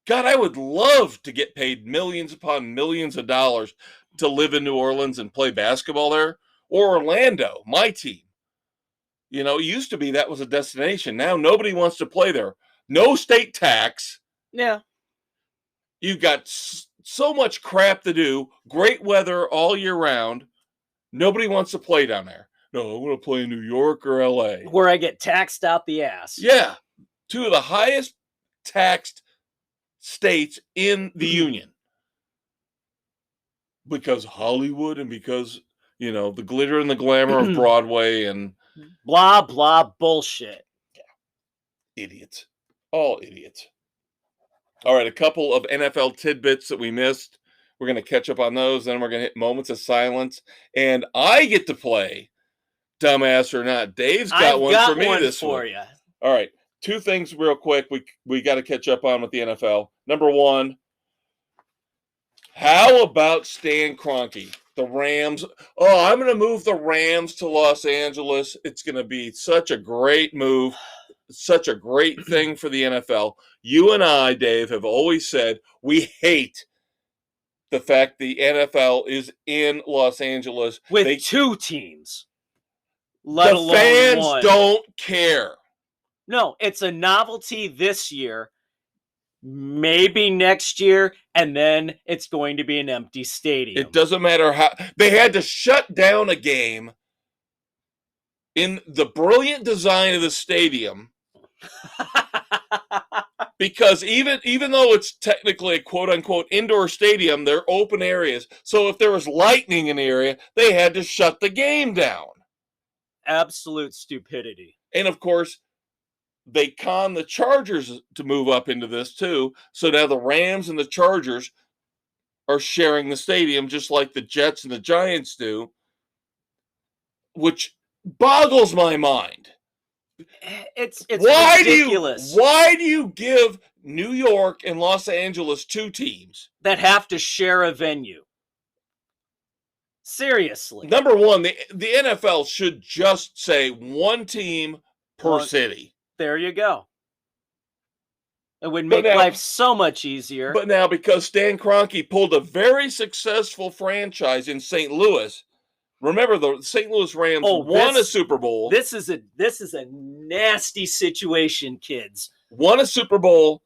A: God, I would love to get paid millions upon millions of dollars to live in New Orleans and play basketball there. Or Orlando, my team. It used to be that was a destination. Now nobody wants to play there. No state tax.
B: Yeah.
A: You've got so much crap to do. Great weather all year round. Nobody wants to play down there. No, I want to play in New York or LA.
B: Where I get taxed out the ass.
A: Yeah. 2 of the highest taxed states in the union. Because Hollywood and because, the glitter and the glamour of Broadway and
B: blah, blah, bullshit.
A: Yeah. Idiots. All idiots. All right, a couple of NFL tidbits that we missed. We're going to catch up on those. Then we're going to hit moments of silence. And I get to play Dumbass or Not. Dave's got one for me this week.
B: You.
A: All right, 2 things real quick we got to catch up on with the NFL. Number 1, how about Stan Kroenke? The Rams. Oh, I'm going to move the Rams to Los Angeles. It's going to be such a great move, such a great thing for the NFL. You and I, Dave, have always said we hate the fact the NFL is in Los Angeles.
B: With 2 teams. Let alone
A: fans
B: 1.
A: Don't care.
B: No, it's a novelty this year. Maybe next year, and then it's going to be an empty stadium.
A: It doesn't matter how they had to shut down a game in the brilliant design of the stadium because even though it's technically a quote unquote indoor stadium, they're open areas. So if there was lightning in the area, they had to shut the game down.
B: Absolute stupidity.
A: And of course, they conned the Chargers to move up into this too. So now the Rams and the Chargers are sharing the stadium just like the Jets and the Giants do, which boggles my mind.
B: It's ridiculous.
A: Why do you give New York and Los Angeles 2 teams
B: that have to share a venue? Seriously.
A: Number 1, the NFL should just say 1 team per city.
B: There you go. It would make life so much easier.
A: But now, because Stan Kroenke pulled a very successful franchise in St. Louis, remember the St. Louis Rams won a Super Bowl.
B: This is a nasty situation, kids.
A: Won a Super Bowl,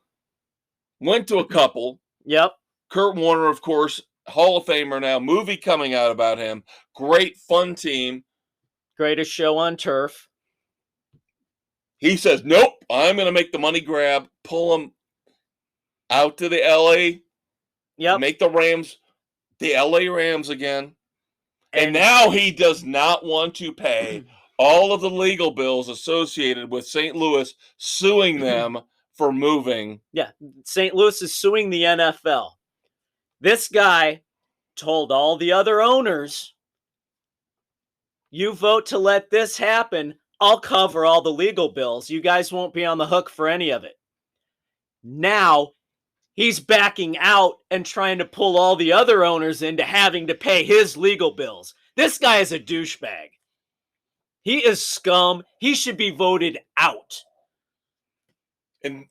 A: went to a couple.
B: Yep.
A: Kurt Warner, of course, Hall of Famer now, movie coming out about him. Great, fun team.
B: Greatest show on turf.
A: He says, nope, I'm going to make the money grab, pull him out to the LA, make the Rams, the LA Rams again. And now he does not want to pay all of the legal bills associated with St. Louis suing them for moving.
B: Yeah, St. Louis is suing the NFL. This guy told all the other owners, you vote to let this happen, I'll cover all the legal bills. You guys won't be on the hook for any of it. Now, he's backing out and trying to pull all the other owners into having to pay his legal bills. This guy is a douchebag. He is scum. He should be voted out.
A: And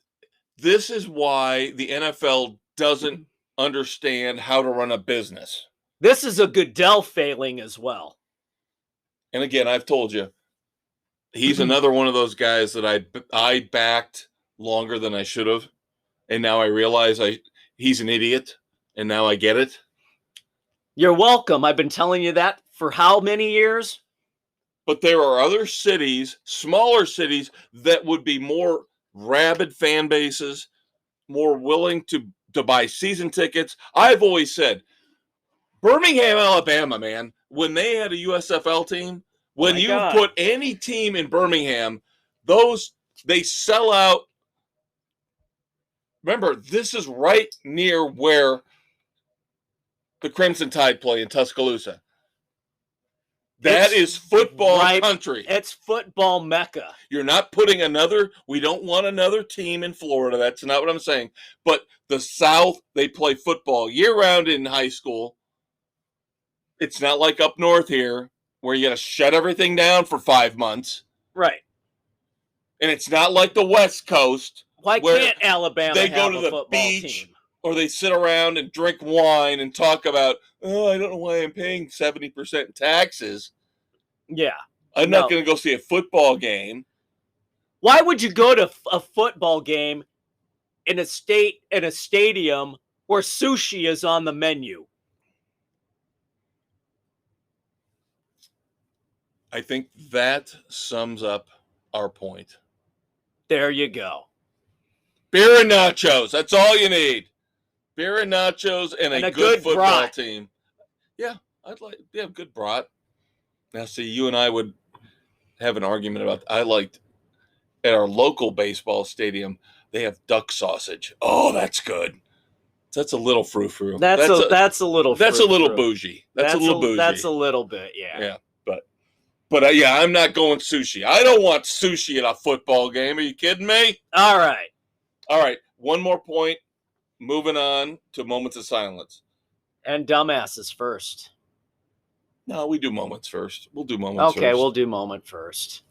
A: this is why the NFL doesn't understand how to run a business.
B: This is a Goodell failing as well.
A: And again, I've told you, he's another one of those guys that I backed longer than I should have. And now I realize he's an idiot. And now I get it.
B: You're welcome. I've been telling you that for how many years?
A: But there are other cities, smaller cities, that would be more rabid fan bases, more willing to buy season tickets. I've always said, Birmingham, Alabama, man, when they had a USFL team, when put any team in Birmingham, they sell out. Remember, this is right near where the Crimson Tide play in Tuscaloosa. That is football country.
B: It's football mecca.
A: You're not putting we don't want another team in Florida. That's not what I'm saying. But the South, they play football year-round in high school. It's not like up north here where you got to shut everything down for 5 months.
B: Right.
A: And it's not like the West Coast.
B: Why can't Alabama
A: they
B: have
A: go to
B: a
A: the beach team? Or they sit around and drink wine and talk about, I don't know why I'm paying 70% taxes.
B: Yeah.
A: I'm not going to go see a football game.
B: Why would you go to a football game in a stadium where sushi is on the menu?
A: I think that sums up our point.
B: There you go.
A: Beer and nachos. That's all you need. Beer and nachos and a good football
B: brat.
A: Team. Yeah, good brat. Now, see, you and I would have an argument about. I liked at our local baseball stadium. They have duck sausage. Oh, that's good. That's a little frou-frou.
B: That's a little.
A: That's a little bougie. That's a little bougie.
B: That's a little bit. Yeah.
A: Yeah, but I'm not going sushi. I don't want sushi at a football game. Are you kidding me?
B: All right.
A: One more point. Moving on to moments of silence.
B: And dumbasses first.
A: No, we do moments first. We'll do moments first.
B: Okay, we'll do moment first.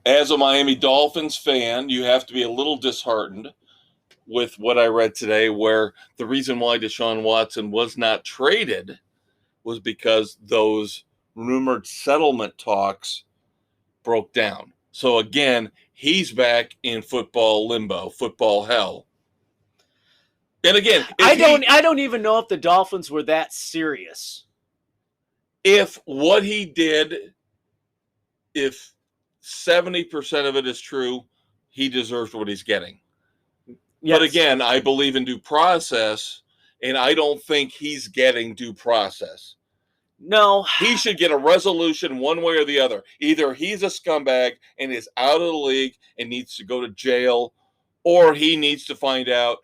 A: As a Miami Dolphins fan, you have to be a little disheartened with what I read today, where the reason why Deshaun Watson was not traded was because those rumored settlement talks broke down. So again, he's back in football limbo, football hell. And again,
B: I don't even know if the Dolphins were that serious.
A: If what he did, if 70% of it is true, he deserves what he's getting. Yes. But again, I believe in due process, and I don't think he's getting due process.
B: No.
A: He should get a resolution one way or the other. Either he's a scumbag and is out of the league and needs to go to jail, or he needs to find out,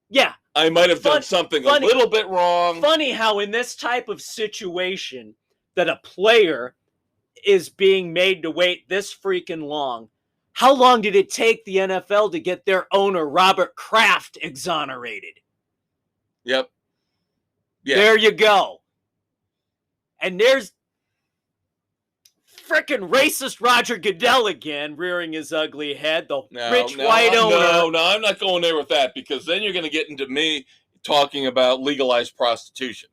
B: yeah,
A: I might have done something a little bit wrong.
B: Funny how in this type of situation that a player is being made to wait this freaking long. How long did it take the NFL to get their owner, Robert Kraft, exonerated?
A: Yep. Yeah.
B: There you go. And there's frickin' racist Roger Goodell again, rearing his ugly head, the rich white owner.
A: No, I'm not going there with that, because then you're going to get into me talking about legalized prostitution.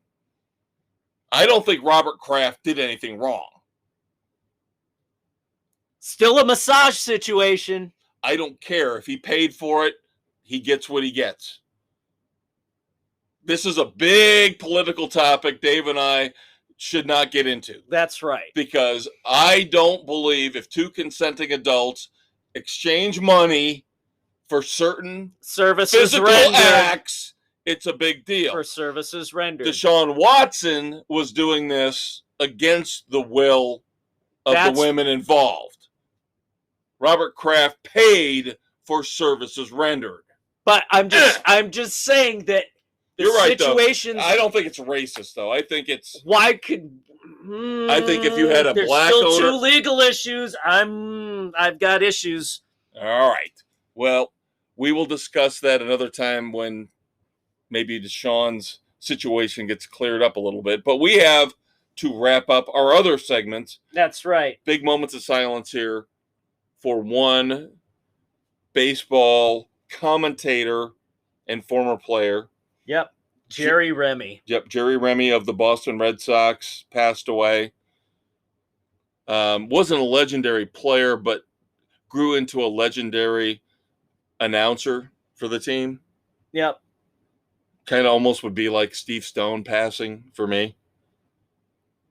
A: I don't think Robert Kraft did anything wrong.
B: Still a massage situation.
A: I don't care. If he paid for it, he gets what he gets. this is a big political topic Dave and I should not get into.
B: That's right.
A: Because I don't believe if two consenting adults exchange money for certain
B: Services
A: physical
B: rendered.
A: acts, it's a big deal.
B: For services rendered.
A: Deshaun Watson was doing this against the will of the women involved. Robert Kraft paid for services rendered.
B: But I'm just saying that the
A: You're right,
B: situations.
A: though. I don't think it's racist, though. I think it's.
B: Why could?
A: I think if you had a black
B: still
A: owner,
B: two legal issues. I've got issues.
A: All right. Well, we will discuss that another time when maybe Deshaun's situation gets cleared up a little bit. But we have to wrap up our other segments.
B: That's right.
A: Big moments of silence here for one baseball commentator and former player.
B: Yep. Jerry Remy.
A: Yep. Jerry Remy of the Boston Red Sox passed away. Wasn't a legendary player, but grew into a legendary announcer for the team.
B: Yep.
A: Kind of almost would be like Steve Stone passing for me.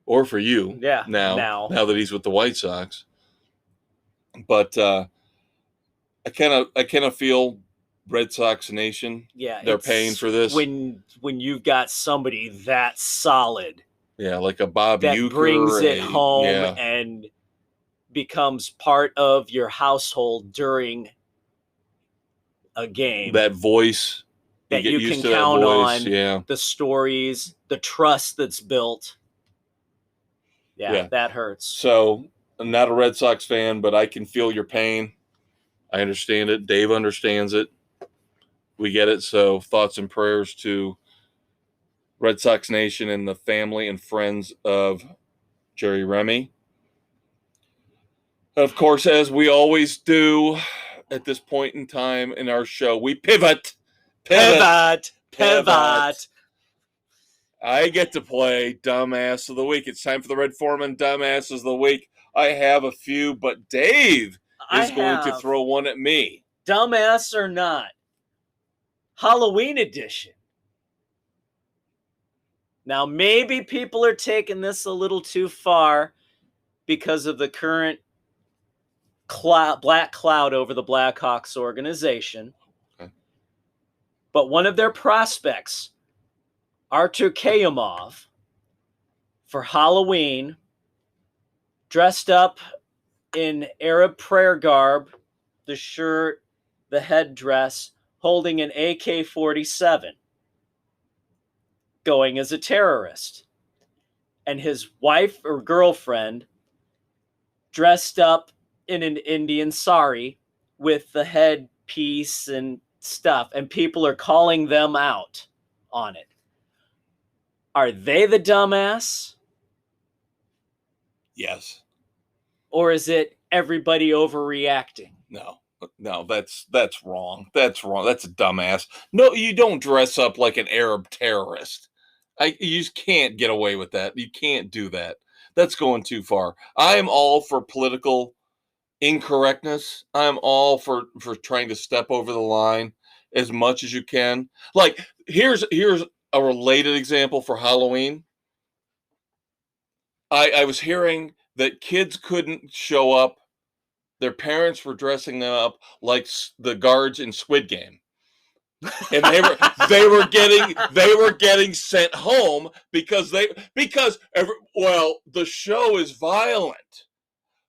A: Or for you.
B: Yeah.
A: Now that he's with the White Sox. But I kind of feel Red Sox Nation.
B: Yeah.
A: They're paying for this.
B: When you've got somebody that solid.
A: Yeah, like a Bob
B: that
A: Uecker,
B: brings it home and becomes part of your household during a game.
A: That voice
B: that you can count on.
A: Yeah.
B: The stories, the trust that's built. Yeah, that hurts.
A: So I'm not a Red Sox fan, but I can feel your pain. I understand it. Dave understands it. We get it. So thoughts and prayers to Red Sox Nation and the family and friends of Jerry Remy. Of course, as we always do at this point in time in our show, we pivot.
B: I
A: get to play Dumbass of the Week. It's time for the Red Foreman Dumbasses of the Week. I have a few, but Dave is going to throw one at me.
B: Dumbass or not, Halloween edition. Now, maybe people are taking this a little too far because of the current black cloud over the Blackhawks organization. Okay. But one of their prospects, Artur Kayumov, for Halloween, dressed up in Arab prayer garb, the shirt, the headdress, holding an AK-47. Going as a terrorist. And his wife or girlfriend dressed up in an Indian sari with the headpiece and stuff. And people are calling them out on it. Are they the dumbass?
A: Yes.
B: Or is it everybody overreacting?
A: No, that's wrong. That's wrong. That's a dumbass. No, you don't dress up like an Arab terrorist. You just can't get away with that. You can't do that. That's going too far. I am all for political incorrectness. I'm all for trying to step over the line as much as you can. Like, here's a related example for Halloween. I was hearing that kids couldn't show up. Their parents were dressing them up like the guards in Squid Game. And they were getting sent home because the show is violent.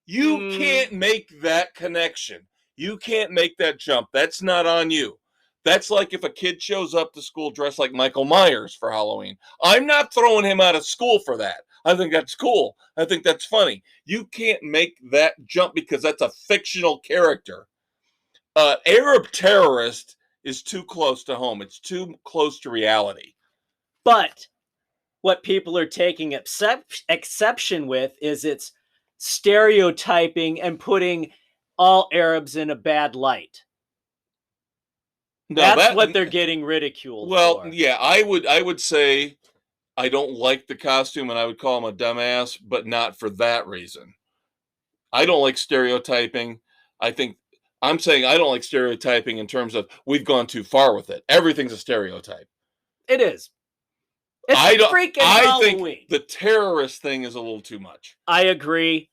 A: You can't make that connection. You can't make that jump. That's not on you. That's like if a kid shows up to school dressed like Michael Myers for Halloween. I'm not throwing him out of school for that. I think that's cool. I think that's funny. You can't make that jump because that's a fictional character. Arab terrorist is too close to home. It's too close to reality.
B: But what people are taking exception with is it's stereotyping and putting all Arabs in a bad light. No, that's what they're getting ridiculed for.
A: Well, yeah, I would say I don't like the costume and I would call him a dumbass, but not for that reason. I don't like stereotyping. I'm saying I don't like stereotyping in terms of we've gone too far with it. Everything's a stereotype.
B: It is. It's freaking Halloween.
A: Think the terrorist thing is a little too much.
B: I agree.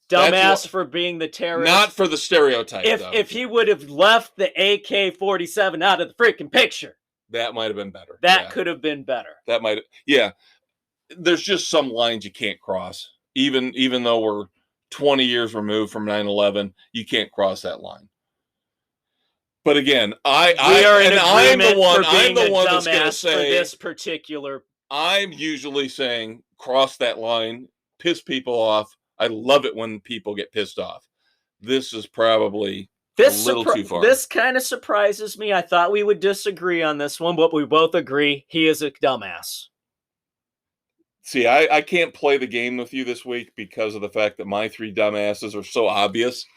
B: Dumbass for being the terrorist.
A: Not for the stereotype, though.
B: If he would have left the AK-47 out of the freaking picture.
A: That might have been better.
B: That could have been better.
A: That might, yeah. There's just some lines you can't cross. Even though we're 20 years removed from 9/11, you can't cross that line. But again, I'm the one that's going to say
B: for this particular.
A: I'm usually saying cross that line, piss people off. I love it when people get pissed off. This is probably a little too far.
B: This kind of surprises me. I thought we would disagree on this one, but we both agree he is a dumbass.
A: See, I can't play the game with you this week because of the fact that my three dumbasses are so obvious.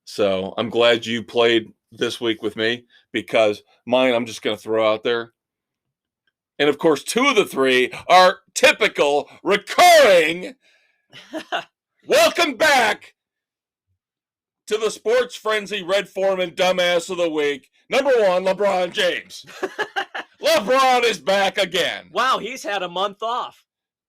A: So I'm glad you played this week with me, because mine I'm just going to throw out there. And of course, two of the three are typical, recurring. Welcome back to the Sports Frenzy Red Foreman Dumbass of the Week. Number one, LeBron James. LeBron is back again.
B: Wow, he's had a month off.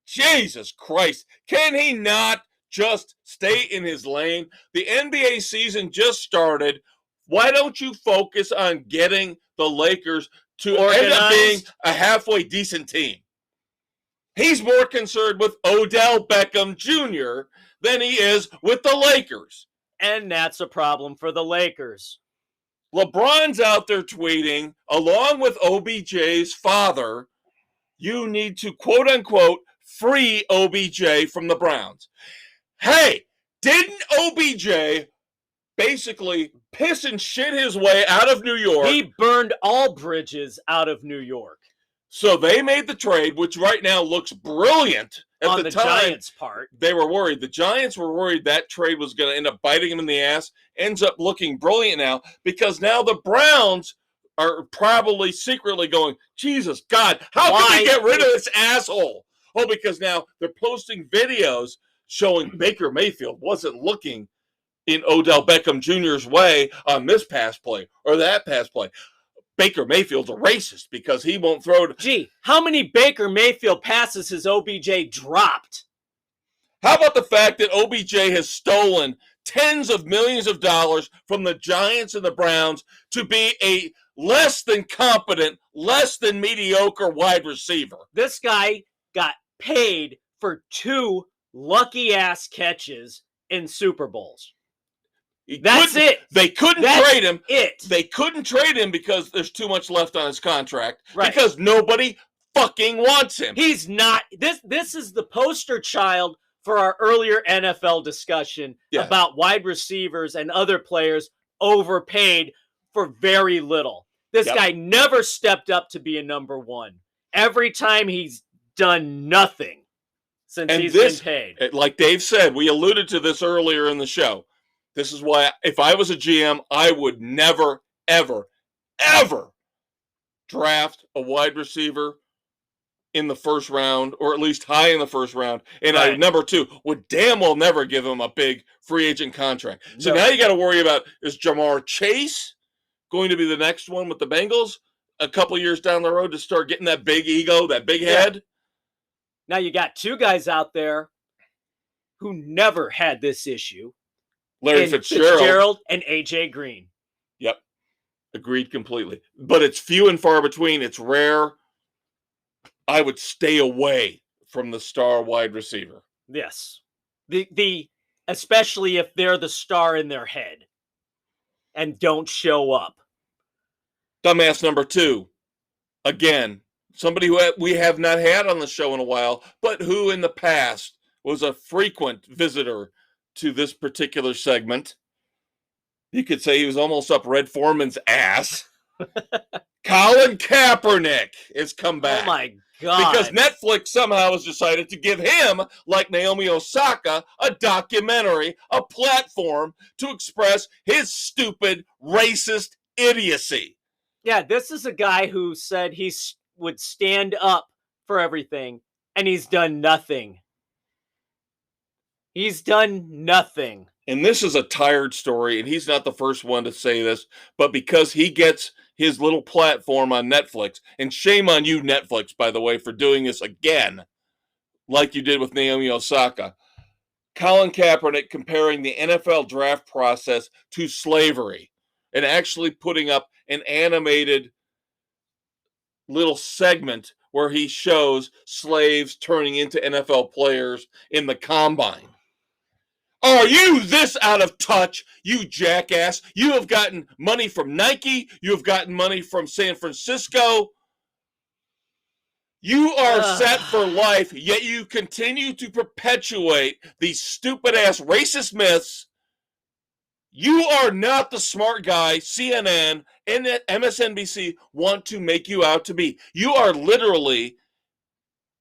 A: Jesus Christ. Can he not just stay in his lane? The NBA season just started. Why don't you focus on getting the Lakers to end up being a halfway decent team? He's more concerned with Odell Beckham Jr. than he is with the Lakers.
B: And that's a problem for the Lakers.
A: LeBron's out there tweeting, along with OBJ's father, you need to, quote unquote, free OBJ from the Browns. Hey, didn't OBJ basically piss and shit his way out of New York?
B: He burned all bridges out of New York.
A: So they made the trade, which right now looks brilliant.
B: On the Giants' part.
A: They were worried. The Giants were worried that trade was going to end up biting them in the ass. Ends up looking brilliant now, because now the Browns are probably secretly going, Jesus God, how can we get rid of this asshole? Oh, because now they're posting videos showing Baker Mayfield wasn't looking in Odell Beckham Jr.'s way on this pass play or that pass play. Baker Mayfield's a racist because he won't throw it.
B: Gee, how many Baker Mayfield passes has OBJ dropped?
A: How about the fact that OBJ has stolen tens of millions of dollars from the Giants and the Browns to be a less than competent, less than mediocre wide receiver?
B: This guy got paid for 2 lucky-ass catches in Super Bowls. That's it.
A: They couldn't trade him.
B: It.
A: They couldn't trade him because there's too much left on his contract.
B: Right.
A: Because nobody fucking wants him.
B: He's not. This is the poster child for our earlier NFL discussion about wide receivers and other players overpaid for very little. This guy never stepped up to be a number one. Every time he's done nothing since he's been paid.
A: Like Dave said, we alluded to this earlier in the show. This is why, if I was a GM, I would never, ever, ever draft a wide receiver in the first round, or at least high in the first round. And I, number two, would damn well never give him a big free agent contract. So now you got to worry about, is Jamar Chase going to be the next one with the Bengals a couple years down the road to start getting that big ego, that big head?
B: Now you got 2 guys out there who never had this issue.
A: Larry Fitzgerald
B: and AJ Green.
A: Yep. Agreed completely. But it's few and far between. It's rare. I would stay away from the star wide receiver.
B: Yes. Especially if they're the star in their head and don't show up.
A: Dumbass number 2. Again, somebody who we have not had on the show in a while, but who in the past was a frequent visitor to this particular segment. You could say he was almost up Red Foreman's ass. Colin Kaepernick has come back.
B: Oh my God.
A: Because Netflix somehow has decided to give him, like Naomi Osaka, a documentary, a platform to express his stupid, racist idiocy.
B: Yeah, this is a guy who said he would stand up for everything, and he's done nothing. He's done nothing.
A: And this is a tired story, and he's not the first one to say this, but because he gets his little platform on Netflix. And shame on you, Netflix, by the way, for doing this again, like you did with Naomi Osaka. Colin Kaepernick comparing the NFL draft process to slavery and actually putting up an animated little segment where he shows slaves turning into NFL players in the combine. Are you this out of touch, you jackass? You have gotten money from Nike. You have gotten money from San Francisco. You are set for life, yet you continue to perpetuate these stupid-ass racist myths. You are not the smart guy CNN and MSNBC want to make you out to be. You are literally,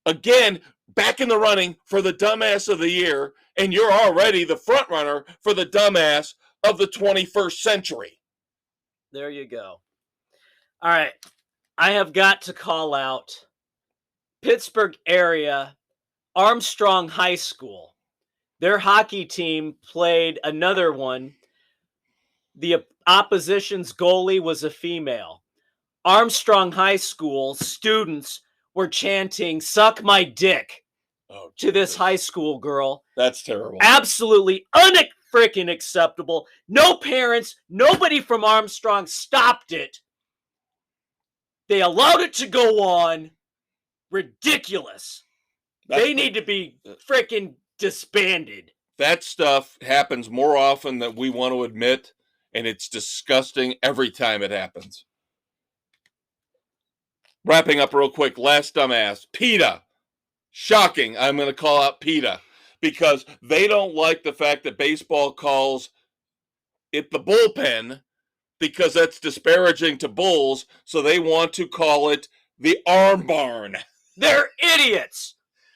A: again, back in the running for the dumbass of the year, and you're already the front runner for the dumbass of the 21st century.
B: There you go. All right. I have got to call out Pittsburgh area, Armstrong High School. Their hockey team played another one. The opposition's goalie was a female. Armstrong High School students were chanting, "Suck my dick," to this high school girl.
A: That's terrible.
B: Absolutely freaking acceptable. No parents, nobody from Armstrong stopped it. They allowed it to go on. Ridiculous. They need to be freaking disbanded.
A: That stuff happens more often than we want to admit, and it's disgusting every time it happens. Wrapping up real quick, last dumbass, PETA. Shocking, I'm going to call out PETA, because they don't like the fact that baseball calls it the bullpen, because that's disparaging to bulls, so they want to call it the arm barn.
B: They're idiots.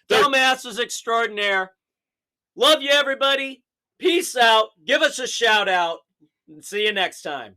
B: Dumbasses extraordinaire. Love you, everybody. Peace out. Give us a shout out. And see you next time.